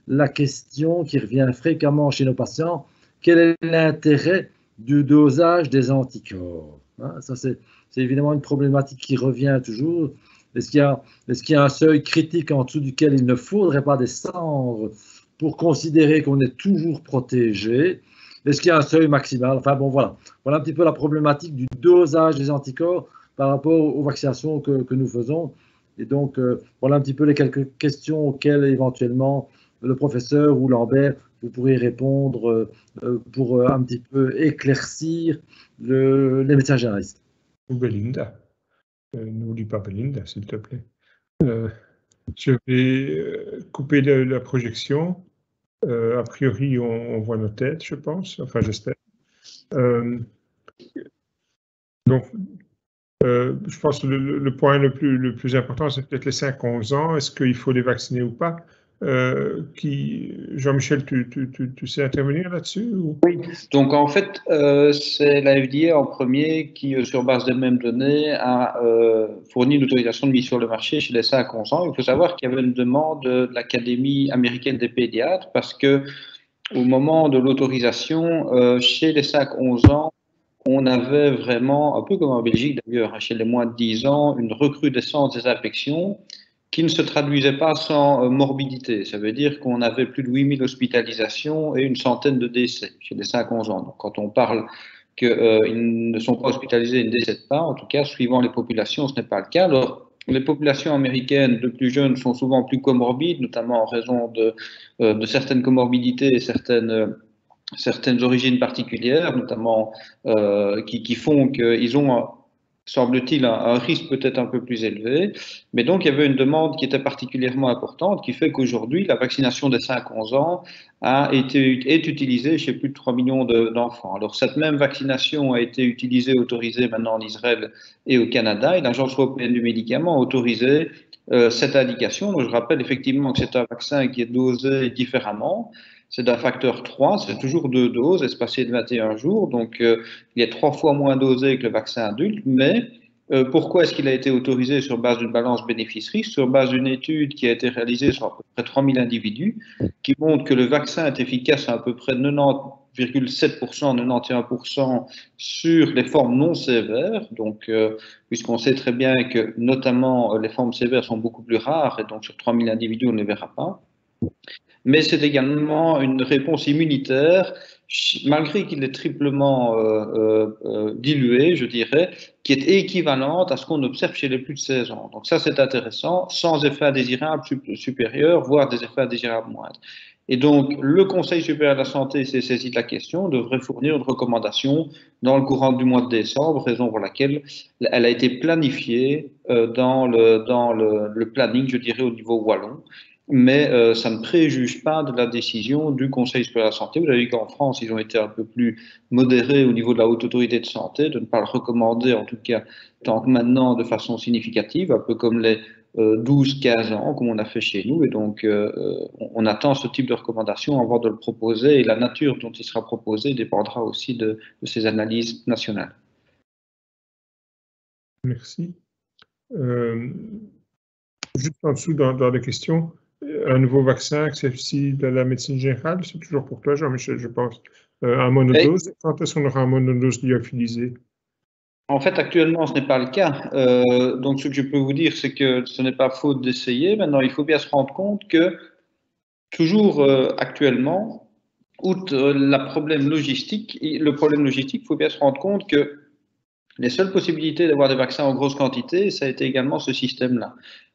la question qui revient fréquemment chez nos patients. Quel est l'intérêt du dosage des anticorps? Ça, c'est évidemment une problématique qui revient toujours. Est-ce qu'il y a un seuil critique en dessous duquel il ne faudrait pas descendre pour considérer qu'on est toujours protégé? Est-ce qu'il y a un seuil maximal? Enfin bon, voilà un petit peu la problématique du dosage des anticorps par rapport aux vaccinations que nous faisons. Et donc, voilà un petit peu les quelques questions auxquelles éventuellement le professeur ou Lambert, vous pourrez répondre pour un petit peu éclaircir les médecins généralistes. Ou Belinda. N'oublie pas Belinda, s'il te plaît. Je vais couper la projection. A priori, on voit nos têtes, je pense. Enfin, j'espère. Donc, je pense que le point le plus important, c'est peut-être les 5-11 ans. Est-ce qu'il faut les vacciner ou pas? Jean-Michel, tu sais intervenir là-dessus? Oui, donc en fait, c'est la FDA en premier qui, sur base des mêmes données, a fourni une autorisation de mise sur le marché chez les 5-11 ans. Il faut savoir qu'il y avait une demande de l'Académie américaine des pédiatres parce que au moment de l'autorisation, chez les 5-11 ans, on avait vraiment, un peu comme en Belgique d'ailleurs, chez les moins de 10 ans, une recrudescence des infections. qui ne se traduisait pas sans morbidité. Ça veut dire qu'on avait plus de 8000 hospitalisations et une centaine de décès chez les 5-11 ans. Donc, quand on parle qu'ils ne sont pas hospitalisés et ne décèdent pas, en tout cas, suivant les populations, ce n'est pas le cas. Alors, les populations américaines de plus jeunes sont souvent plus comorbides, notamment en raison de certaines comorbidités et certaines origines particulières, notamment qui font qu'ils ont, semble-t-il, un risque peut-être un peu plus élevé. Mais donc, il y avait une demande qui était particulièrement importante, qui fait qu'aujourd'hui, la vaccination des 5-11 ans est utilisée chez plus de 3 millions d'enfants. Alors, cette même vaccination a été utilisée, autorisée maintenant en Israël et au Canada, et l'Agence européenne du médicament a autorisé cette indication. Donc, je rappelle effectivement que c'est un vaccin qui est dosé différemment. C'est d'un facteur 3, c'est toujours 2 doses, espacées de 21 jours, donc il est 3 fois moins dosé que le vaccin adulte, mais pourquoi est-ce qu'il a été autorisé sur base d'une balance bénéfice-risque, sur base d'une étude qui a été réalisée sur à peu près 3000 individus, qui montre que le vaccin est efficace à peu près 90,7%, 91% sur les formes non sévères, donc puisqu'on sait très bien que notamment les formes sévères sont beaucoup plus rares, et donc sur 3000 individus on ne les verra pas. Mais c'est également une réponse immunitaire, malgré qu'il est triplement dilué, je dirais, qui est équivalente à ce qu'on observe chez les plus de 16 ans. Donc ça, c'est intéressant, sans effet indésirable supérieur, voire des effets indésirables moindres. Et donc, le Conseil supérieur de la santé s'est saisi de la question, devrait fournir une recommandation dans le courant du mois de décembre, raison pour laquelle elle a été planifiée dans le planning, je dirais, au niveau wallon. Mais ça ne préjuge pas de la décision du Conseil supérieur de la santé. Vous avez vu qu'en France, ils ont été un peu plus modérés au niveau de la haute autorité de santé, de ne pas le recommander, en tout cas, tant que maintenant, de façon significative, un peu comme les 12-15 ans, comme on a fait chez nous. Et donc, on attend ce type de recommandation avant de le proposer. Et la nature dont il sera proposé dépendra aussi de ces analyses nationales. Merci. Juste en dessous, dans les questions, un nouveau vaccin accessible de la médecine générale, c'est toujours pour toi, Jean-Michel, je pense. Un monodose, quand est-ce qu'on aura un monodose lyophilisé? En fait, actuellement, ce n'est pas le cas. Donc, ce que je peux vous dire, c'est que ce n'est pas faute d'essayer. Maintenant, il faut bien se rendre compte que, toujours actuellement, outre le problème logistique, il faut bien se rendre compte que les seules possibilités d'avoir des vaccins en grosse quantité, ça a été également ce système-là.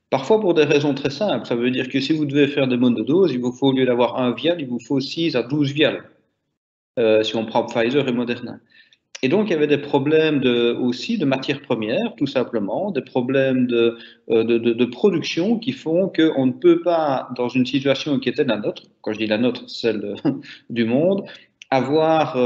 Parfois pour des raisons très simples. Ça veut dire que si vous devez faire des monodoses, il vous faut, au lieu d'avoir un vial, il vous faut 6 à 12 vials, si on prend Pfizer et Moderna. Et donc, il y avait des problèmes aussi de matières premières, tout simplement, des problèmes de production qui font qu'on ne peut pas, dans une situation qui était la nôtre, quand je dis la nôtre, celle du monde, avoir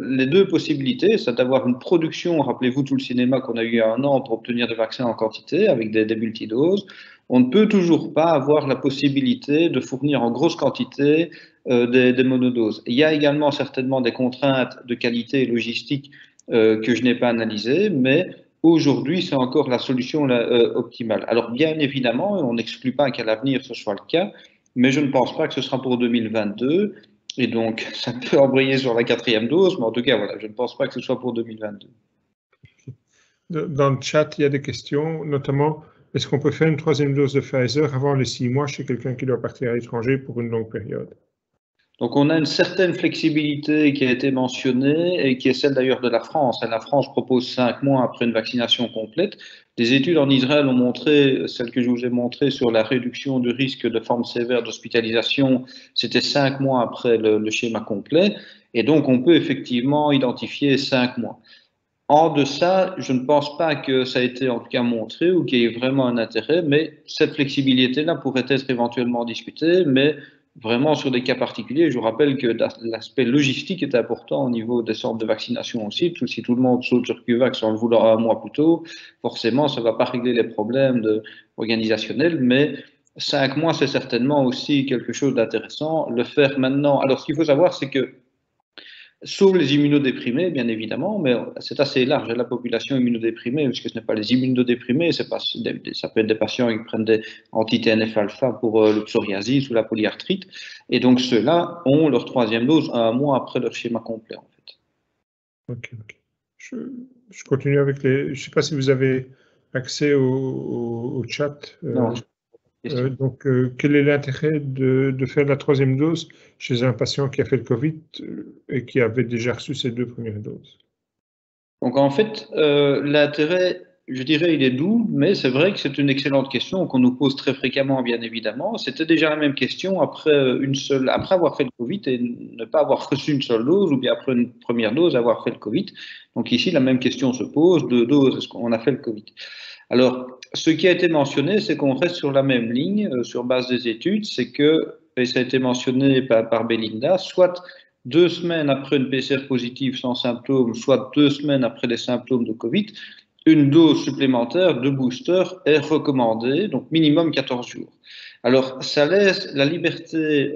les deux possibilités, c'est d'avoir une production, rappelez-vous tout le cinéma qu'on a eu il y a 1 an pour obtenir des vaccins en quantité avec des multidoses. On ne peut toujours pas avoir la possibilité de fournir en grosse quantité des monodoses. Il y a également certainement des contraintes de qualité et logistique que je n'ai pas analysées, mais aujourd'hui, c'est encore la solution optimale. Alors, bien évidemment, on n'exclut pas qu'à l'avenir, ce soit le cas, mais je ne pense pas que ce sera pour 2022. Et donc, ça peut embrayer sur la 4e dose, mais en tout cas, voilà, je ne pense pas que ce soit pour 2022. Dans le chat, il y a des questions, notamment, est-ce qu'on peut faire une 3e dose de Pfizer avant les 6 mois chez quelqu'un qui doit partir à l'étranger pour une longue période? Donc, on a une certaine flexibilité qui a été mentionnée et qui est celle d'ailleurs de la France. La France propose 5 mois après une vaccination complète. Des études en Israël ont montré, celle que je vous ai montrée sur la réduction du risque de forme sévère d'hospitalisation, c'était 5 mois après le schéma complet. Et donc, on peut effectivement identifier 5 mois. En deçà, je ne pense pas que ça a été en tout cas montré ou qu'il y ait vraiment un intérêt, mais cette flexibilité-là pourrait être éventuellement discutée, mais vraiment sur des cas particuliers. Je vous rappelle que l'aspect logistique est important au niveau des centres de vaccination aussi. Si tout le monde saute sur QVAX en le voulant 1 mois plus tôt, forcément, ça ne va pas régler les problèmes organisationnels, mais 5 mois, c'est certainement aussi quelque chose d'intéressant. Le faire maintenant, alors ce qu'il faut savoir, c'est que sauf les immunodéprimés, bien évidemment, mais c'est assez large, la population immunodéprimée, puisque ce n'est pas les immunodéprimés, ça peut être des patients qui prennent des anti-TNF-alpha pour le psoriasis ou la polyarthrite, et donc ceux-là ont leur 3e dose 1 mois après leur schéma complet, en fait. Ok. Je continue avec les... Je ne sais pas si vous avez accès au chat. Non. Donc, quel est l'intérêt de faire la 3e dose chez un patient qui a fait le Covid et qui avait déjà reçu ses 2 premières doses? Donc en fait, l'intérêt, je dirais, il est doux, mais c'est vrai que c'est une excellente question qu'on nous pose très fréquemment, bien évidemment. C'était déjà la même question après avoir fait le Covid et ne pas avoir reçu une seule dose, ou bien après une première dose, avoir fait le Covid. Donc ici, la même question se pose, 2 doses, est-ce qu'on a fait le Covid? Alors, ce qui a été mentionné, c'est qu'on reste sur la même ligne, sur base des études, c'est que, et ça a été mentionné par Belinda, soit 2 semaines après une PCR positive sans symptômes, soit 2 semaines après les symptômes de Covid, une dose supplémentaire de booster est recommandée, donc minimum 14 jours. Alors, ça laisse la liberté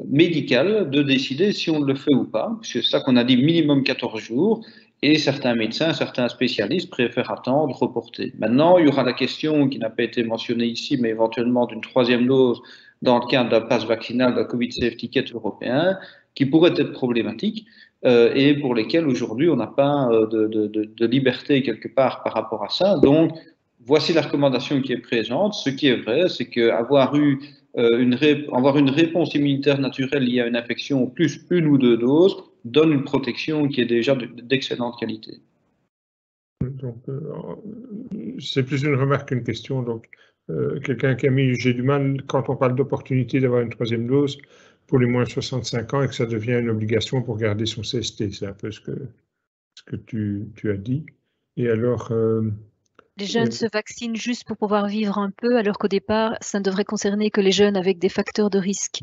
médicale de décider si on le fait ou pas, c'est ça qu'on a dit, minimum 14 jours, et certains médecins, certains spécialistes préfèrent attendre, reporter. Maintenant, il y aura la question qui n'a pas été mentionnée ici, mais éventuellement d'une 3e dose dans le cadre d'un pass vaccinal, d'un Covid Safety Kit européen, qui pourrait être problématique et pour lesquels aujourd'hui on n'a pas de liberté quelque part par rapport à ça. Donc, voici la recommandation qui est présente. Ce qui est vrai, c'est qu'avoir une réponse immunitaire naturelle liée à une infection plus 1 ou 2 doses donne une protection qui est déjà d'excellente qualité. Donc, c'est plus une remarque qu'une question. Donc, quelqu'un qui a mis « j'ai du mal quand on parle d'opportunité d'avoir une 3e dose pour les moins de 65 ans et que ça devient une obligation pour garder son CST ». C'est un peu ce que tu as dit. Et alors… les jeunes se vaccinent juste pour pouvoir vivre un peu, alors qu'au départ, ça ne devrait concerner que les jeunes avec des facteurs de risque.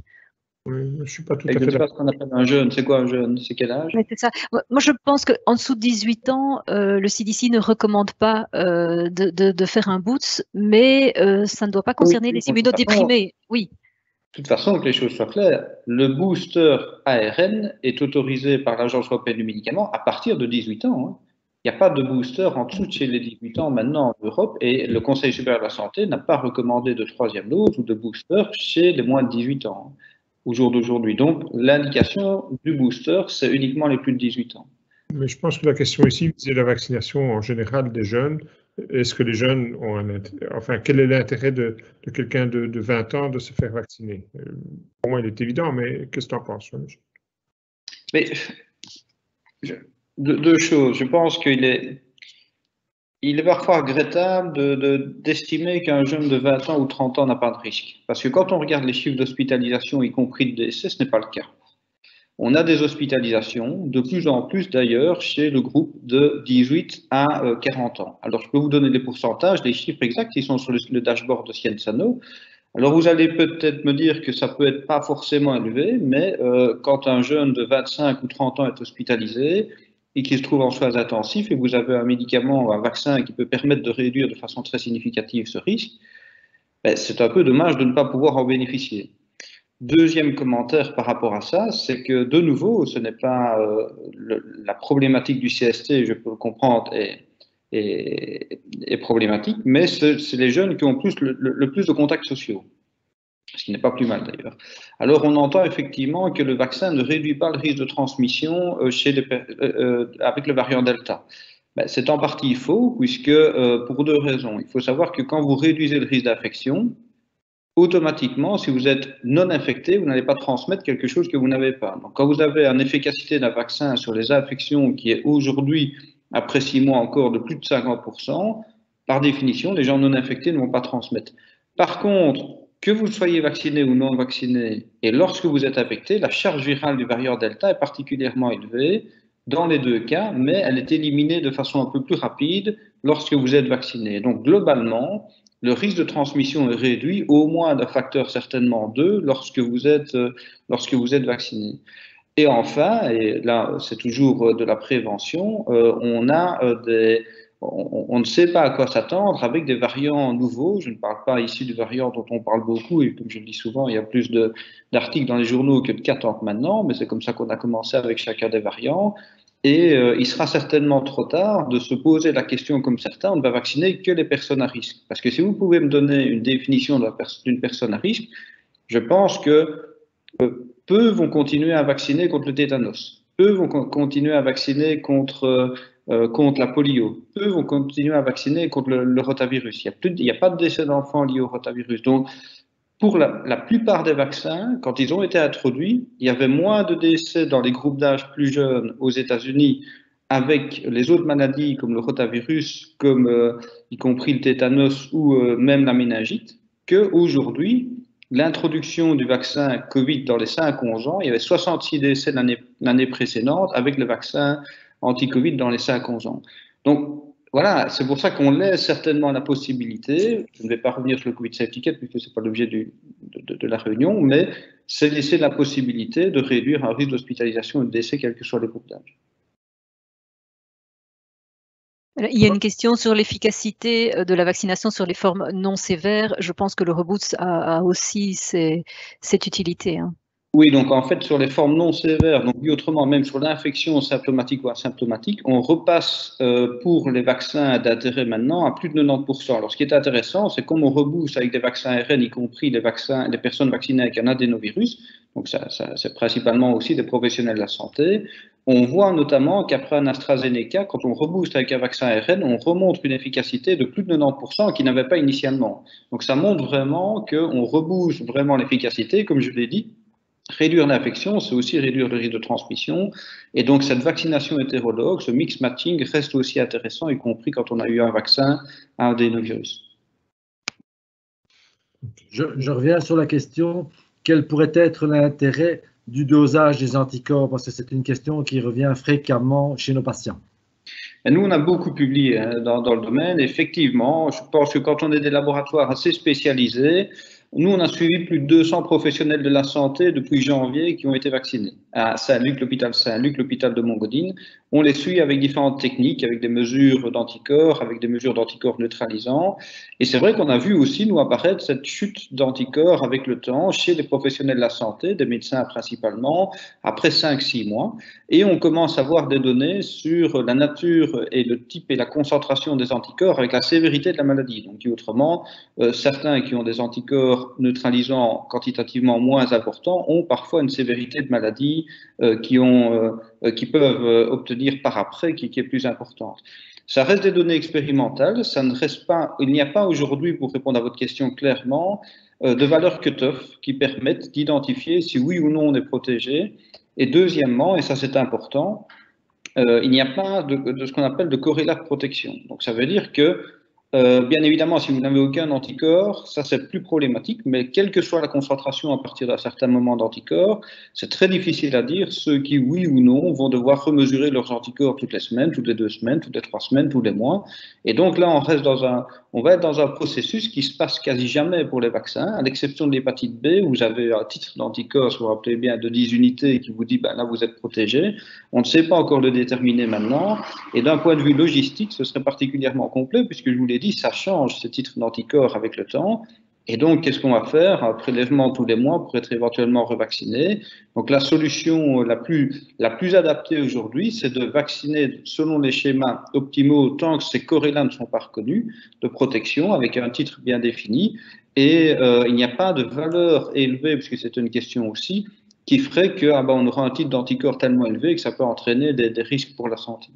Oui, je ne suis pas tout à fait d'accord. Je ne sais pas d'accord. ce qu'on appelle un jeune. C'est quoi un jeune? C'est quel âge? C'est ça. Moi, je pense qu'en dessous de 18 ans, le CDC ne recommande pas de faire un boost, mais ça ne doit pas concerner les immunodéprimés. Oui. De toute façon, que les choses soient claires, le booster ARN est autorisé par l'Agence européenne du médicament à partir de 18 ans. Hein. Il n'y a pas de booster en dessous de chez les 18 ans maintenant en Europe et le Conseil supérieur de la santé n'a pas recommandé de 3e dose ou de booster chez les moins de 18 ans au jour d'aujourd'hui. Donc, l'indication du booster, c'est uniquement les plus de 18 ans. Mais je pense que la question ici, c'est la vaccination en général des jeunes. Est-ce que les jeunes ont un intérêt, enfin, quel est l'intérêt de quelqu'un de 20 ans de se faire vacciner? Pour moi, il est évident, mais qu'est-ce que tu en penses? Mais, deux choses. Je pense qu'il est parfois regrettable d'estimer qu'un jeune de 20 ans ou 30 ans n'a pas de risque. Parce que quand on regarde les chiffres d'hospitalisation, y compris de décès, ce n'est pas le cas. On a des hospitalisations, de plus en plus d'ailleurs, chez le groupe de 18 à 40 ans. Alors, je peux vous donner les pourcentages, les chiffres exacts, ils sont sur le dashboard de Sciensano. Alors, vous allez peut-être me dire que ça peut être pas forcément élevé, mais quand un jeune de 25 ou 30 ans est hospitalisé et qu'il se trouve en soins intensifs et vous avez un médicament, un vaccin qui peut permettre de réduire de façon très significative ce risque, ben, c'est un peu dommage de ne pas pouvoir en bénéficier. Deuxième commentaire par rapport à ça, c'est que de nouveau, ce n'est pas la problématique du CST, je peux le comprendre, est problématique, mais c'est les jeunes qui ont le plus de contacts sociaux, ce qui n'est pas plus mal d'ailleurs. Alors on entend effectivement que le vaccin ne réduit pas le risque de transmission avec le variant Delta. Ben, c'est en partie faux, puisque pour 2 raisons. Il faut savoir que quand vous réduisez le risque d'infection, automatiquement, si vous êtes non infecté, vous n'allez pas transmettre quelque chose que vous n'avez pas. Donc, quand vous avez une efficacité d'un vaccin sur les infections qui est aujourd'hui, après 6 mois encore, de plus de 50%, par définition, les gens non infectés ne vont pas transmettre. Par contre, que vous soyez vacciné ou non vacciné, et lorsque vous êtes infecté, la charge virale du variant Delta est particulièrement élevée dans les 2 cas, mais elle est éliminée de façon un peu plus rapide lorsque vous êtes vacciné. Donc, globalement, le risque de transmission est réduit au moins d'un facteur certainement 2 lorsque vous êtes vacciné. Et enfin, et là c'est toujours de la prévention, on ne sait pas à quoi s'attendre avec des variants nouveaux. Je ne parle pas ici du variant dont on parle beaucoup et comme je le dis souvent, il y a plus d'articles dans les journaux que de cas tant que maintenant, mais c'est comme ça qu'on a commencé avec chacun des variants. Et il sera certainement trop tard de se poser la question comme certains, on ne va vacciner que les personnes à risque. Parce que si vous pouvez me donner une définition d'une personne à risque, je pense que peu vont continuer à vacciner contre le tétanos. Peu vont continuer à vacciner contre contre la polio. Eux vont continuer à vacciner contre le rotavirus. Il n'y a pas de décès d'enfants liés au rotavirus. Donc, pour la plupart des vaccins, quand ils ont été introduits, il y avait moins de décès dans les groupes d'âge plus jeunes aux États-Unis avec les autres maladies comme le rotavirus, comme y compris le tétanos ou même la méningite, qu'aujourd'hui, l'introduction du vaccin Covid dans les 5-11 ans, il y avait 66 décès l'année précédente avec le vaccin anti-Covid dans les 5-11 ans. Donc, voilà, c'est pour ça qu'on laisse certainement la possibilité, je ne vais pas revenir sur le Covid Safety Ticket puisque ce n'est pas l'objet de la réunion, mais c'est laisser la possibilité de réduire un risque d'hospitalisation et de décès quel que soit les groupes d'âge. Il y a une question sur l'efficacité de la vaccination sur les formes non sévères. Je pense que le reboot a aussi cette utilité. Hein. Oui, donc en fait, sur les formes non sévères, donc dit autrement, même sur l'infection symptomatique ou asymptomatique, on repasse pour les vaccins d'intérêt maintenant à plus de 90%. Alors, ce qui est intéressant, c'est comme on rebooste avec des vaccins ARN, y compris les personnes vaccinées avec un adénovirus, donc ça c'est principalement aussi des professionnels de la santé. On voit notamment qu'après un AstraZeneca, quand on rebooste avec un vaccin ARN, on remonte une efficacité de plus de 90% qu'il n'avait pas initialement. Donc, ça montre vraiment qu'on rebooste vraiment l'efficacité, comme je l'ai dit. Réduire l'infection, c'est aussi réduire le risque de transmission. Et donc, cette vaccination hétérologue, ce mix matching reste aussi intéressant, y compris quand on a eu un vaccin à un adénovirus. Je reviens sur la question, quel pourrait être l'intérêt du dosage des anticorps? Parce que c'est une question qui revient fréquemment chez nos patients. Et nous, on a beaucoup publié dans le domaine. Effectivement, je pense que quand on est des laboratoires assez spécialisés, nous, on a suivi plus de 200 professionnels de la santé depuis janvier qui ont été vaccinés à Saint-Luc, l'hôpital Saint-Luc, l'hôpital de Montgodine. On les suit avec différentes techniques, avec des mesures d'anticorps, avec des mesures d'anticorps neutralisants. Et c'est vrai qu'on a vu aussi, nous, apparaître cette chute d'anticorps avec le temps chez les professionnels de la santé, des médecins principalement, après 5-6 mois. Et on commence à voir des données sur la nature et le type et la concentration des anticorps avec la sévérité de la maladie. Donc, autrement, certains qui ont des anticorps neutralisants quantitativement moins importants ont parfois une sévérité de maladie qui peuvent obtenir par après, qui est plus importante. Ça reste des données expérimentales, ça ne reste pas, il n'y a pas aujourd'hui, pour répondre à votre question clairement, de valeurs cut-off qui permettent d'identifier si oui ou non on est protégé. Et deuxièmement, et ça c'est important, il n'y a pas de ce qu'on appelle de corrélat de protection. Donc ça veut dire que bien évidemment, si vous n'avez aucun anticorps, ça c'est plus problématique, mais quelle que soit la concentration à partir d'un certain moment d'anticorps, c'est très difficile à dire ceux qui, oui ou non, vont devoir remesurer leurs anticorps toutes les semaines, toutes les 2 semaines, toutes les 3 semaines, tous les mois. Et donc là, on va être dans un processus qui se passe quasi jamais pour les vaccins, à l'exception de l'hépatite B, où vous avez un titre d'anticorps, si vous vous rappelez bien, de 10 unités qui vous dit, ben là, vous êtes protégé. On ne sait pas encore le déterminer maintenant. Et d'un point de vue logistique, ce serait particulièrement complet, puisque je vous l'ai dit, ça change ce titre d'anticorps avec le temps. Et donc, qu'est-ce qu'on va faire? Un prélèvement tous les mois pour être éventuellement revacciné. Donc, la solution la plus adaptée aujourd'hui, c'est de vacciner selon les schémas optimaux tant que ces corrélats ne sont pas reconnus de protection avec un titre bien défini. Et il n'y a pas de valeur élevée, puisque c'est une question aussi, qui ferait que on aura un titre d'anticorps tellement élevé que ça peut entraîner des risques pour la santé.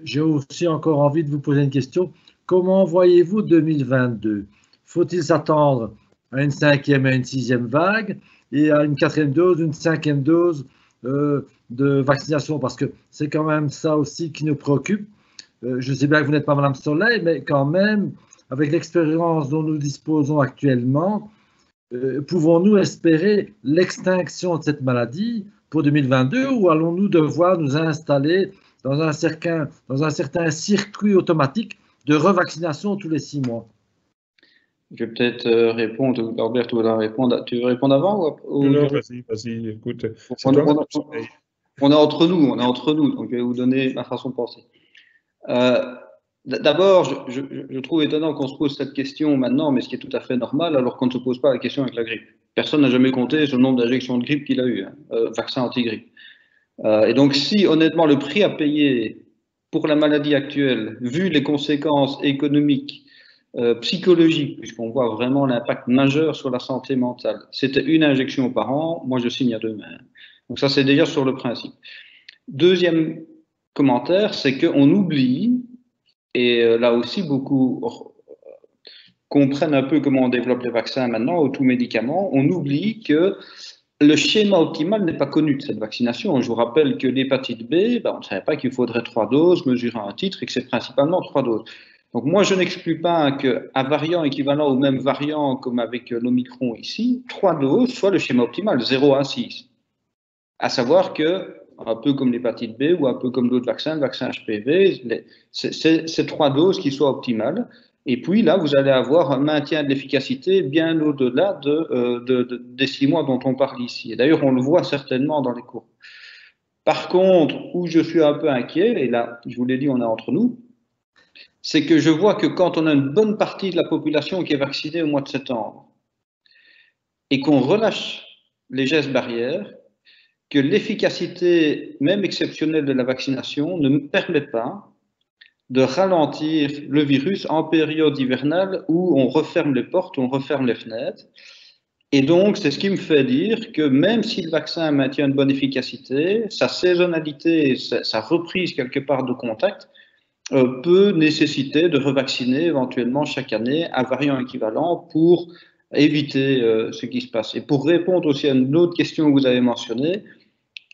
J'ai aussi encore envie de vous poser une question. Comment voyez-vous 2022? Faut-il s'attendre à une 5e et une 6e vague et à une 4e dose, une 5e dose de vaccination? Parce que c'est quand même ça aussi qui nous préoccupe. Je sais bien que vous n'êtes pas Madame Soleil, mais quand même, avec l'expérience dont nous disposons actuellement, pouvons-nous espérer l'extinction de cette maladie pour 2022 ou allons-nous devoir nous installer dans un certain circuit automatique de revaccination tous les 6 mois? Je vais peut-être répondre, Norbert, tu veux répondre. Tu veux répondre avant ou... Non, vas-y, écoute. On est entre nous, donc je vais vous donner ma façon de penser. D'abord, je trouve étonnant qu'on se pose cette question maintenant, mais ce qui est tout à fait normal, alors qu'on ne se pose pas la question avec la grippe. Personne n'a jamais compté sur le nombre d'injections de grippe qu'il a eu, vaccin anti-grippe. Et donc, si honnêtement le prix à payer pour la maladie actuelle, vu les conséquences économiques, psychologiques, puisqu'on voit vraiment l'impact majeur sur la santé mentale, c'était une injection par an, moi je signe à 2 mains. Donc ça, c'est déjà sur le principe. Deuxième commentaire, c'est qu'on oublie, et là aussi beaucoup comprennent un peu comment on développe les vaccins maintenant, ou tout médicament, on oublie que le schéma optimal n'est pas connu de cette vaccination. Je vous rappelle que l'hépatite B, on ne savait pas qu'il faudrait 3 doses, mesurer un titre, et que c'est principalement 3 doses. Donc moi, je n'exclus pas qu'un variant équivalent au même variant comme avec l'Omicron ici, 3 doses soit le schéma optimal, 0 à 6. À savoir que, un peu comme l'hépatite B ou un peu comme d'autres vaccins, le vaccin HPV, c'est 3 doses qui soient optimales. Et puis là, vous allez avoir un maintien de l'efficacité bien au-delà des 6 mois dont on parle ici. Et d'ailleurs, on le voit certainement dans les cours. Par contre, où je suis un peu inquiet, et là, je vous l'ai dit, on est entre nous, c'est que je vois que quand on a une bonne partie de la population qui est vaccinée au mois de septembre et qu'on relâche les gestes barrières, que l'efficacité, même exceptionnelle de la vaccination, ne me permet pas de ralentir le virus en période hivernale où on referme les portes, on referme les fenêtres. Et donc, c'est ce qui me fait dire que même si le vaccin maintient une bonne efficacité, sa saisonnalité, sa reprise quelque part de contact, peut nécessiter de revacciner éventuellement chaque année un variant équivalent pour éviter ce qui se passe. Et pour répondre aussi à une autre question que vous avez mentionnée,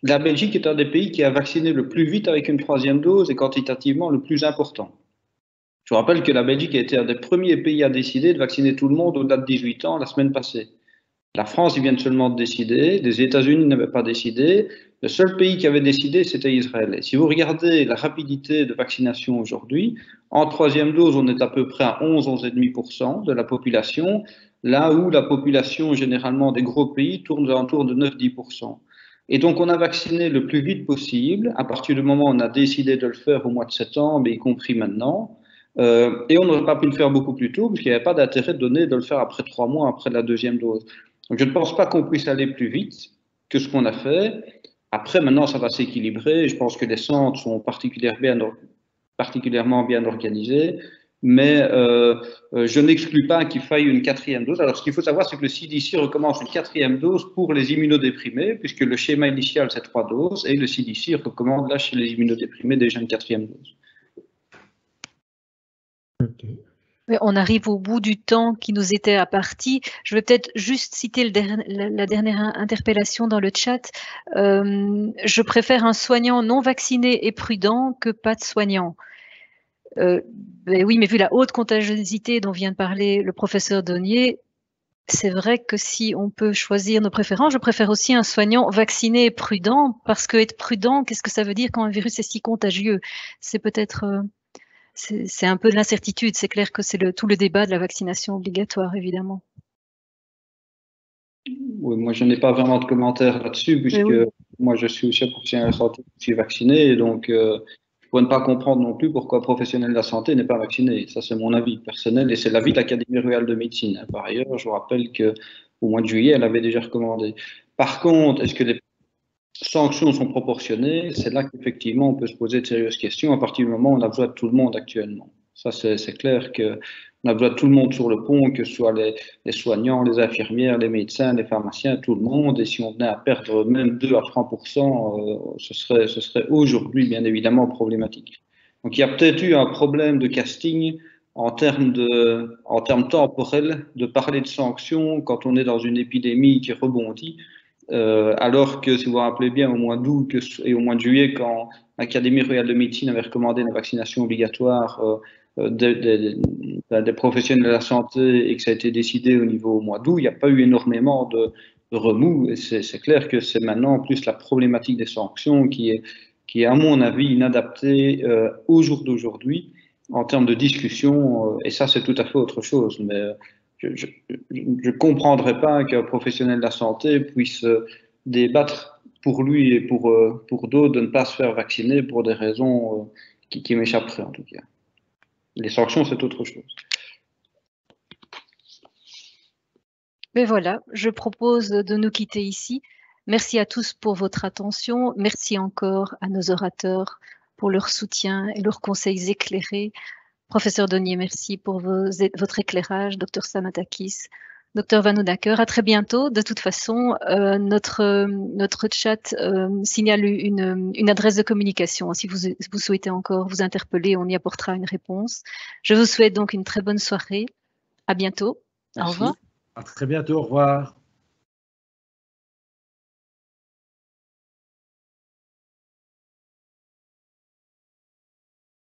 la Belgique est un des pays qui a vacciné le plus vite avec une 3e dose et quantitativement le plus important. Je vous rappelle que la Belgique a été un des premiers pays à décider de vacciner tout le monde au-delà de 18 ans la semaine passée. La France, ils viennent seulement de décider, les États-Unis n'avaient pas décidé, le seul pays qui avait décidé, c'était Israël. Et si vous regardez la rapidité de vaccination aujourd'hui, en 3e dose, on est à peu près à 11,5% de la population, là où la population, généralement des gros pays, tourne aux alentours de 9-10%. Et donc, on a vacciné le plus vite possible, à partir du moment où on a décidé de le faire au mois de septembre, y compris maintenant, et on n'aurait pas pu le faire beaucoup plus tôt, puisqu'il n'y avait pas d'intérêt donné de le faire après 3 mois, après la 2e dose. Donc, je ne pense pas qu'on puisse aller plus vite que ce qu'on a fait. Après, maintenant, ça va s'équilibrer. Je pense que les centres sont particulièrement bien organisés. Mais je n'exclus pas qu'il faille une 4e dose. Alors, ce qu'il faut savoir, c'est que le CDC recommence une 4e dose pour les immunodéprimés, puisque le schéma initial, c'est 3 doses, et le CDC recommande là, chez les immunodéprimés, déjà une 4e dose. Okay. On arrive au bout du temps qui nous était imparti. Je vais peut-être juste citer la dernière interpellation dans le chat. Je préfère un soignant non vacciné et prudent que pas de soignant. Ben oui, mais vu la haute contagiosité dont vient de parler le professeur Donnier, c'est vrai que si on peut choisir nos préférences, je préfère aussi un soignant vacciné et prudent, parce que être prudent, qu'est-ce que ça veut dire quand un virus est si contagieux? C'est peut-être... c'est un peu de l'incertitude. C'est clair que c'est tout le débat de la vaccination obligatoire, évidemment. Oui, moi, je n'ai pas vraiment de commentaires là-dessus, puisque oui, moi, je suis aussi un professionnel de la santé, je suis vacciné, et donc je pourrais ne pas comprendre non plus pourquoi un professionnel de la santé n'est pas vacciné. Ça, c'est mon avis personnel, et c'est l'avis de l'Académie royale de médecine. Par ailleurs, je vous rappelle qu'au mois de juillet, elle avait déjà recommandé. Par contre, est-ce que les sanctions sont proportionnées? C'est là qu'effectivement, on peut se poser de sérieuses questions à partir du moment où on a besoin de tout le monde actuellement. Ça, c'est clair qu'on a besoin de tout le monde sur le pont, que ce soit les soignants, les infirmières, les médecins, les pharmaciens, tout le monde. Et si on venait à perdre même 2 à 3%, ce serait aujourd'hui, bien évidemment, problématique. Donc, il y a peut-être eu un problème de casting en termes temporels, de parler de sanctions quand on est dans une épidémie qui rebondit. Alors que, si vous vous rappelez bien, au mois d'août et au mois de juillet, quand l'Académie royale de médecine avait recommandé la vaccination obligatoire des professionnels de la santé et que ça a été décidé au niveau au mois d'août, il n'y a pas eu énormément de remous. Et c'est clair que c'est maintenant plus la problématique des sanctions qui est à mon avis, inadaptée au jour d'aujourd'hui en termes de discussion. Et ça, c'est tout à fait autre chose. Mais je ne comprendrais pas qu'un professionnel de la santé puisse débattre pour lui et pour d'autres de ne pas se faire vacciner pour des raisons qui m'échapperaient en tout cas. Les sanctions, c'est autre chose. Mais voilà, je propose de nous quitter ici. Merci à tous pour votre attention. Merci encore à nos orateurs pour leur soutien et leurs conseils éclairés. Professeur Donnier, merci pour votre éclairage. Docteur Samatakis, Docteur Van Oudakker, à très bientôt. De toute façon, notre chat signale une adresse de communication. Si vous souhaitez encore vous interpeller, on y apportera une réponse. Je vous souhaite donc une très bonne soirée. À bientôt. Merci. Au revoir. À très bientôt. Au revoir.